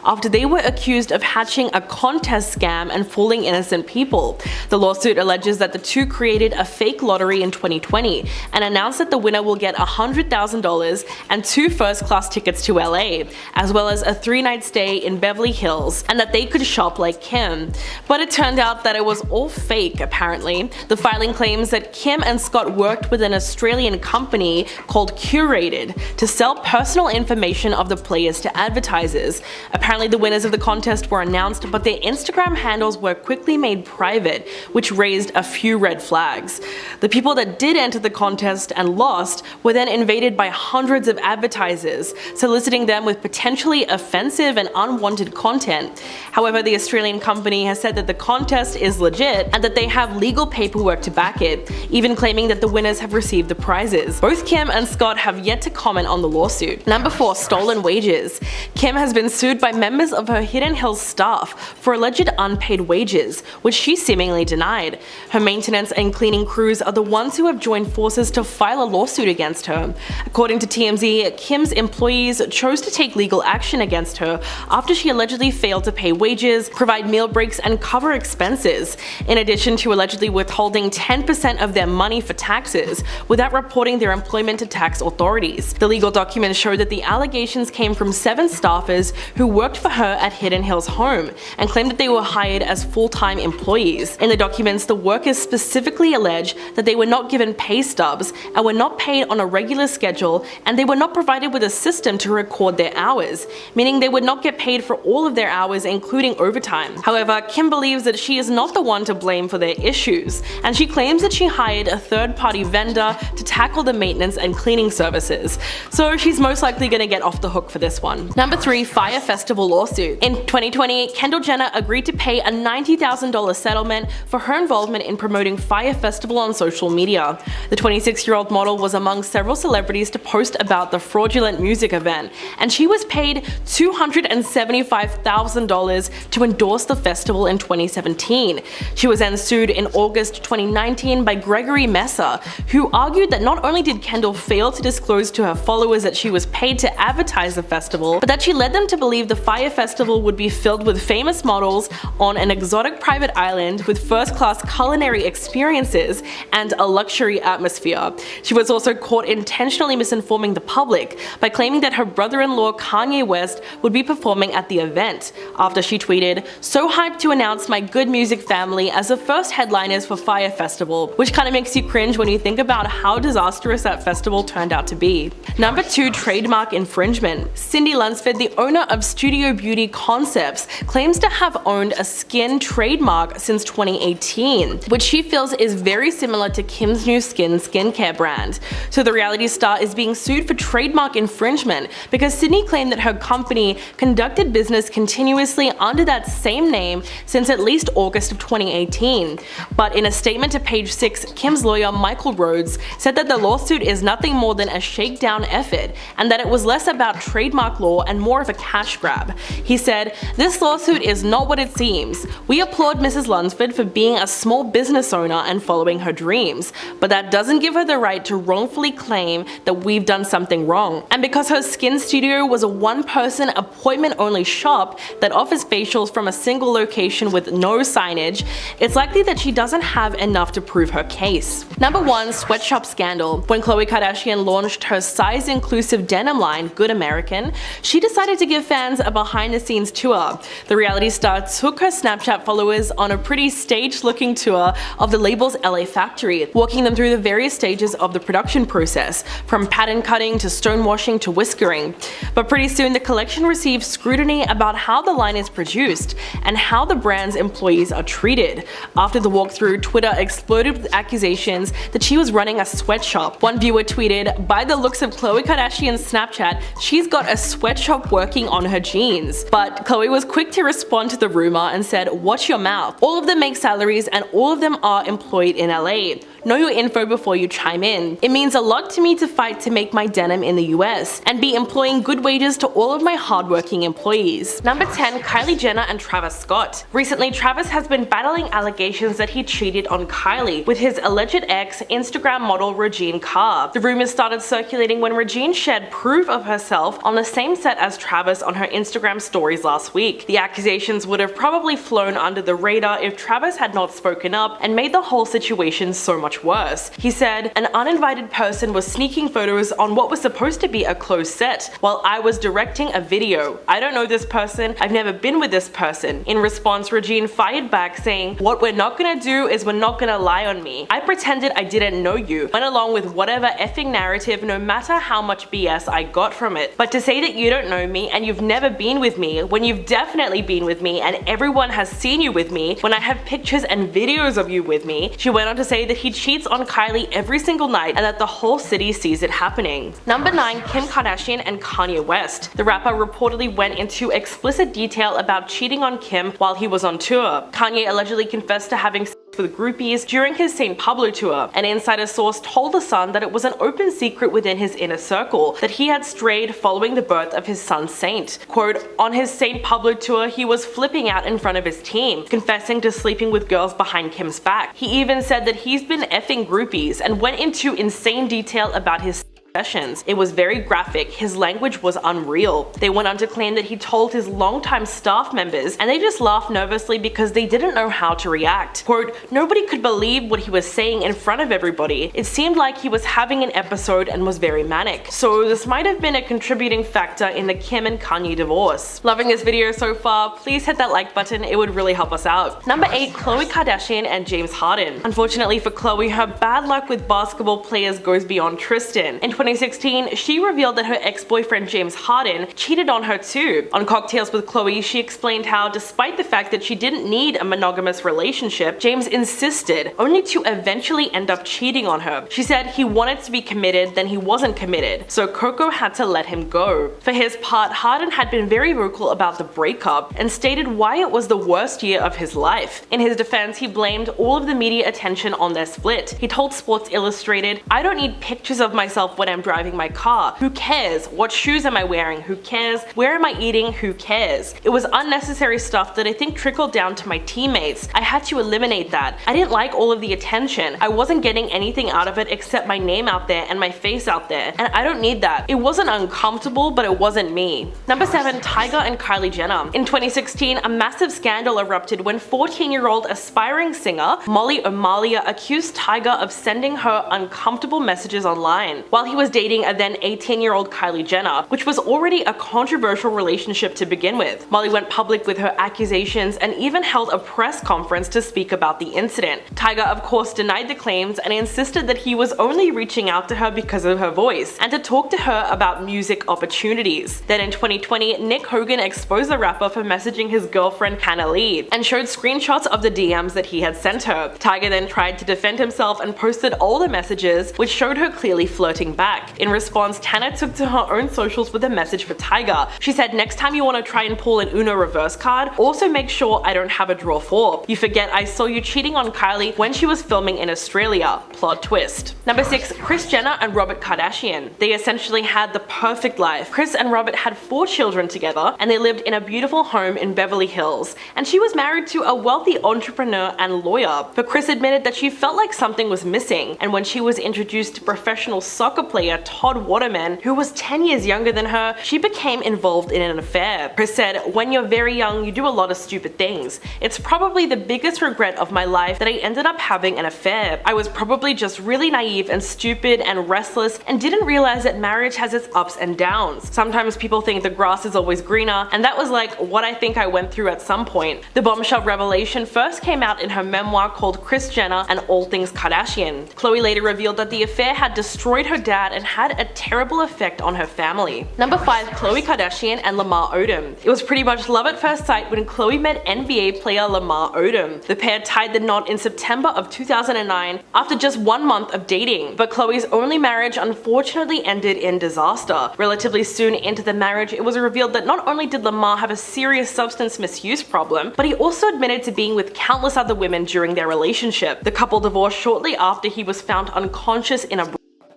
[SPEAKER 2] after they were accused of hatching a contest scam and fooling innocent people. The lawsuit alleges that the two created a fake lottery in 2020 and announced that the winner will get $100,000 and 2 first-class tickets to LA, as well as a 3-night stay in Beverly Hills, and that they could shop like Kim. But it turned out that it was all fake, apparently. The filing claims that Kim and Scott worked with an Australian company called Curated to sell personal information of the players to advertisers. Apparently the winners of the contest were announced, but their Instagram handles were quickly made private, which raised a few red flags. The people that did enter the contest and lost were then invaded by hundreds of advertisers, soliciting them with potentially offensive and unwanted content. However, the Australian company has said that the contest is legit and that they have legal paperwork to back it, even claiming that the winners have received the prizes. Both Kim and Scott have yet to comment on the lawsuit. Number 4, stolen wages. Kim has been sued by members of her Hidden Hills staff for alleged unpaid wages, which she seemingly denied. Her maintenance and cleaning crews are the ones who have joined forces to file a lawsuit against her. According to TMZ, Kim's employees chose to take legal action against her after she allegedly failed to pay wages, provide meal breaks, and cover expenses, in addition to allegedly withholding 10% of their money for taxes without reporting their employment to tax authorities. The legal documents show that the allegations came from 7 staffers who worked for her at Hidden Hills home and claimed that they were hired as full-time employees. In the documents, the workers specifically allege that they were not given pay stubs and were not paid on a regular schedule, and they were not provided with a system to record their hours, meaning they would not get paid for all of their hours, including overtime. However, Kim believes that she is not the one to blame for their issues, and she claims that she hired a third-party vendor to tackle the maintenance and cleaning services, so she's most likely going to get off the hook for this one. Number 3, Fyre Festival lawsuit. In 2020, Kendall Jenner agreed to pay a $90,000 settlement for her involvement in promoting Fyre Festival on social media. The 26-year-old model was among several celebrities to post about the fraudulent music event, and she was paid $275,000 to endorse the festival in 2017. She was then sued in August 2019 by Gregory Messer, who argued that not only did Kendall fail to disclose to her followers that she was paid to advertise the festival, but that she led them to believe the Fyre Festival would be filled with famous models on an exotic private island with first-class culinary experiences and a luxury atmosphere. She was also caught intentionally misinforming the public by claiming that her brother-in-law Kanye West would be performing at the event, after she tweeted, "So hyped to announce my Good Music family as the first headliners for Fyre Festival," which kind of makes you cringe when you think about how disastrous that festival turned out to be. Number 2, trademark infringement. Cindy Lunsford, the owner of Studio Beauty Concepts, claims to have owned a skin trademark since 2018, which she feels is very similar to Kim's new skincare brand. So the reality star is being sued for trademark infringement because Sydney claimed that her company conducted business continuously under that same name since at least August of 2018. But in a statement to Page 6, Kim's lawyer Michael Rhodes said that the lawsuit is nothing more than a shakedown effort and that it was less about trademark law and more of a cash grab. He said, "This lawsuit is not what it seems. We applaud Mrs. Lunsford for being a small business owner and following her dreams, but that doesn't give her the right to wrongfully claim that we've done something wrong. And because her skin studio was a one-person appointment-only shop that offers facials from a single location with no signage, it's likely that she doesn't have enough to prove her case." Number 1, sweatshop scandal. When Khloe Kardashian launched her size-inclusive denim line, Good American, she decided to give fans a behind-the-scenes tour. The reality star took her Snapchat followers on a pretty staged-looking tour of the label's LA factory, walking them through the various stages of the production process, from pattern cutting to stonewashing to whiskering. But pretty soon the collection received scrutiny about how the line is produced and how the brand's employees are treated. After the walkthrough, Twitter exploded with accusations that she was running a sweatshop. One viewer tweeted, "By the looks of Khloe Kardashian's Snapchat, she's got a sweatshop working on her jeans." But Khloe was quick to respond to the rumor and said, "Watch your mouth. All of them make salaries and all of them are employed in LA. Know your info before you chime in. It means a lot to me to fight to make my denim in the US and be employing good wages to all of my hardworking employees." Number 10. Kylie Jenner and Travis Scott. Recently, Travis has been battling allegations that he cheated on Kylie with his alleged ex, Instagram model Regine Carr. The rumors started circulating when Regine shared proof of herself on the same set as Travis on her Instagram stories last week. The accusations would have probably flown under the radar if Travis had not spoken up and made the whole situation so much worse. He said, "An uninvited person was sneaking photos on what was supposed to be a closed set while I was directing a video. I don't know this person, I've never been with this person." In response, Regine fired back saying, "What we're not gonna do is we're not gonna lie on me. I pretended I didn't know you, went along with whatever effing narrative no matter how much BS I got from it. But to say that you don't know me and you've never been with me when you've definitely been with me and everyone has seen you with me when I have pictures and videos of you with me." She went on to say that he cheats on Kylie every single night and that the whole city sees it happening. Number 9. Kim Kardashian and Kanye West. The rapper reportedly went into explicit detail about cheating on Kim while he was on tour. Kanye allegedly confessed to having sex with groupies during his St. Pablo tour. An insider source told The Sun that it was an open secret within his inner circle that he had strayed following the birth of his son Saint. Quote, "On his St. Pablo tour, he was flipping out in front of his team, confessing to sleeping with girls behind Kim's back. He even said that he's been effing groupies and went into insane detail about his sessions. It was very graphic, his language was unreal." They went on to claim that he told his longtime staff members and they just laughed nervously because they didn't know how to react. Quote, "Nobody could believe what he was saying in front of everybody. It seemed like he was having an episode and was very manic." So this might have been a contributing factor in the Kim and Kanye divorce. Loving this video so far, please hit that like button, it would really help us out. Number 8. Khloe Kardashian and James Harden. Unfortunately for Khloe, her bad luck with basketball players goes beyond Tristan. In 2016, she revealed that her ex-boyfriend James Harden cheated on her too. On Cocktails with Khloe, she explained how, despite the fact that she didn't need a monogamous relationship, James insisted, only to eventually end up cheating on her. She said he wanted to be committed, then he wasn't committed, so Coco had to let him go. For his part, Harden had been very vocal about the breakup and stated why it was the worst year of his life. In his defense, he blamed all of the media attention on their split. He told Sports Illustrated, "I don't need pictures of myself when I'm driving my car. Who cares? What shoes am I wearing? Who cares? Where am I eating? Who cares? It was unnecessary stuff that I think trickled down to my teammates. I had to eliminate that. I didn't like all of the attention. I wasn't getting anything out of it except my name out there and my face out there. And I don't need that. It wasn't uncomfortable, but it wasn't me." Number 7. Tyga and Kylie Jenner. In 2016, a massive scandal erupted when 14-year-old aspiring singer Molly O'Malia accused Tyga of sending her uncomfortable messages online while he was dating a then 18-year-old Kylie Jenner, which was already a controversial relationship to begin with. Molly went public with her accusations and even held a press conference to speak about the incident. Tyga, of course, denied the claims and insisted that he was only reaching out to her because of her voice and to talk to her about music opportunities. Then in 2020, Nick Hogan exposed the rapper for messaging his girlfriend Hannah Lee and showed screenshots of the DMs that he had sent her. Tyga then tried to defend himself and posted all the messages, which showed her clearly flirting back. In response, Tana took to her own socials with a message for Tyga. She said, "Next time you want to try and pull an Uno reverse card, also make sure I don't have a draw 4. You forget I saw you cheating on Kylie when she was filming in Australia. Plot twist." Number 6. Kris Jenner and Robert Kardashian. They essentially had the perfect life. Kris and Robert had 4 children together and they lived in a beautiful home in Beverly Hills, and she was married to a wealthy entrepreneur and lawyer. But Kris admitted that she felt like something was missing, and when she was introduced to professional soccer players
[SPEAKER 9] player Todd Waterman, who was 10 years younger than her, she became involved in an affair. Chris said, "When you're very young, you do a lot of stupid things. It's probably the biggest regret of my life that I ended up having an affair. I was probably just really naive and stupid and restless and didn't realize that marriage has its ups and downs. Sometimes people think the grass is always greener, and that was like what I think I went through at some point." The bombshell revelation first came out in her memoir called Kris Jenner and All Things Kardashian. Khloe later revealed that the affair had destroyed her dad and had a terrible effect on her family. Number 5. Khloe Kardashian and Lamar Odom. It was pretty much love at first sight when Khloe met NBA player Lamar Odom. The pair tied the knot in September of 2009 after just 1 month of dating, but Khloe's only marriage unfortunately ended in disaster. Relatively soon into the marriage, it was revealed that not only did Lamar have a serious substance misuse problem, but he also admitted to being with countless other women during their relationship. The couple divorced shortly after he was found unconscious in a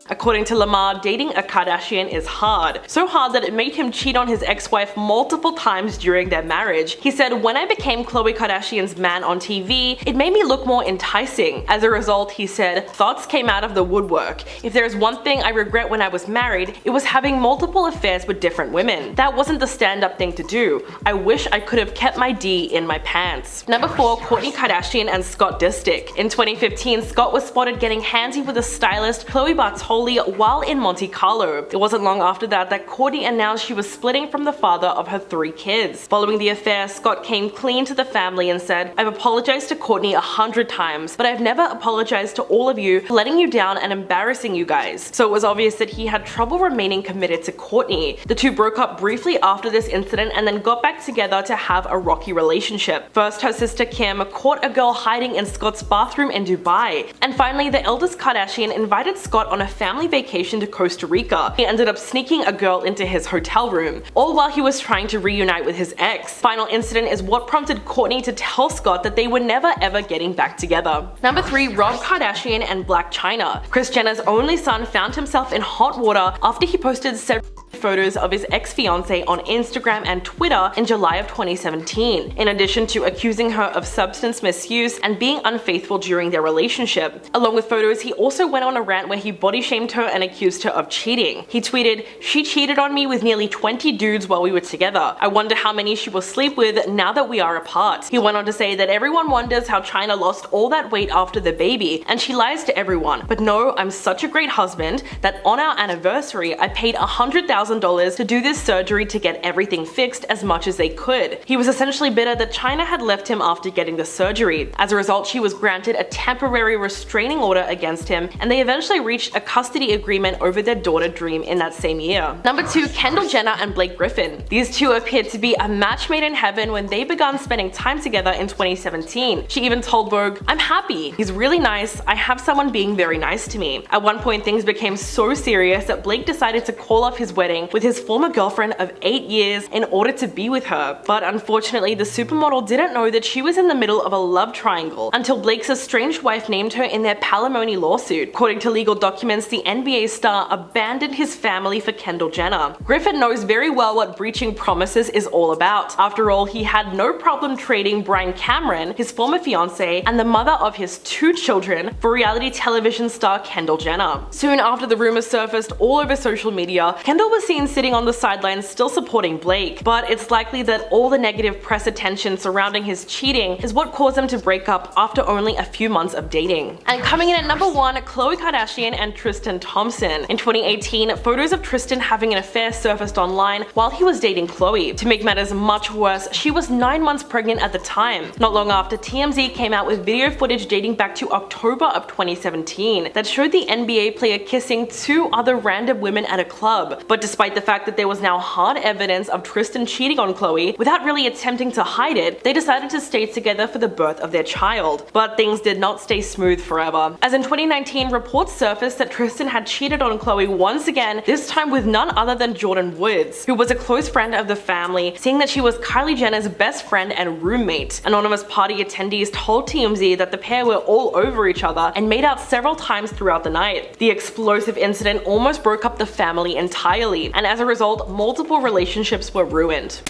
[SPEAKER 9] According to Lamar, dating a Kardashian is hard. So hard that it made him cheat on his ex-wife multiple times during their marriage. He said, "When I became Khloe Kardashian's man on TV, it made me look more enticing. As a result," he said, "thoughts came out of the woodwork. If there is one thing I regret when I was married, it was having multiple affairs with different women. That wasn't the stand-up thing to do. I wish I could have kept my D in my pants." Number 4. Kourtney Kardashian and Scott Disick. In 2015, Scott was spotted getting handsy with a stylist, Khloe Bartoli, while in Monte Carlo. It wasn't long after that Kourtney announced she was splitting from the father of her 3 kids. Following the affair, Scott came clean to the family and said, "I've apologized to Kourtney 100 times, but I've never apologized to all of you for letting you down and embarrassing you guys." So it was obvious that he had trouble remaining committed to Kourtney. The two broke up briefly after this incident and then got back together to have a rocky relationship. First, her sister Kim caught a girl hiding in Scott's bathroom in Dubai. And finally, the eldest Kardashian invited Scott on a family vacation to Costa Rica. He ended up sneaking a girl into his hotel room, all while he was trying to reunite with his ex. Final incident is what prompted Kourtney to tell Scott that they were never ever getting back together. Number 3. Rob Kardashian and Blac Chyna. Kris Jenner's only son found himself in hot water after he posted several photos of his ex-fiancée on Instagram and Twitter in July of 2017, in addition to accusing her of substance misuse and being unfaithful during their relationship. Along with photos, he also went on a rant where he body shamed her and accused her of cheating. He tweeted, "She cheated on me with nearly 20 dudes while we were together. I wonder how many she will sleep with now that we are apart." He went on to say that everyone wonders how Chyna lost all that weight after the baby, and she lies to everyone. "But no, I'm such a great husband that on our anniversary, I paid $100,000 to do this surgery to get everything fixed as much as they could." He was essentially bitter that Chyna had left him after getting the surgery. As a result, she was granted a temporary restraining order against him, and they eventually reached a custody agreement over their daughter Dream in that same year. Number 2. Kendall Jenner and Blake Griffin. These two appeared to be a match made in heaven when they began spending time together in 2017. She even told Vogue, "I'm happy. He's really nice. I have someone being very nice to me." At one point, things became so serious that Blake decided to call off his wedding with his former girlfriend of 8 years in order to be with her. But unfortunately, the supermodel didn't know that she was in the middle of a love triangle until Blake's estranged wife named her in their palimony lawsuit. According to legal documents, the NBA star abandoned his family for Kendall Jenner. Griffin knows very well what breaching promises is all about. After all, he had no problem trading Brian Cameron, his former fiancé, and the mother of his 2 children for reality television star Kendall Jenner. Soon after the rumors surfaced all over social media, Kendall was seen sitting on the sidelines still supporting Blake, but it's likely that all the negative press attention surrounding his cheating is what caused them to break up after only a few months of dating. And coming in at number 1, Khloe Kardashian and Tristan Thompson. In 2018, photos of Tristan having an affair surfaced online while he was dating Khloe. To make matters much worse, she was 9 months pregnant at the time. Not long after, TMZ came out with video footage dating back to October of 2017 that showed the NBA player kissing 2 other random women at a club. But despite the fact that there was now hard evidence of Tristan cheating on Khloe, without really attempting to hide it, they decided to stay together for the birth of their child. But things did not stay smooth forever. As in 2019, reports surfaced that Tristan had cheated on Khloe once again, this time with none other than Jordyn Woods, who was a close friend of the family, seeing that she was Kylie Jenner's best friend and roommate. Anonymous party attendees told TMZ that the pair were all over each other and made out several times throughout the night. The explosive incident almost broke up the family entirely, and as a result, multiple relationships were ruined.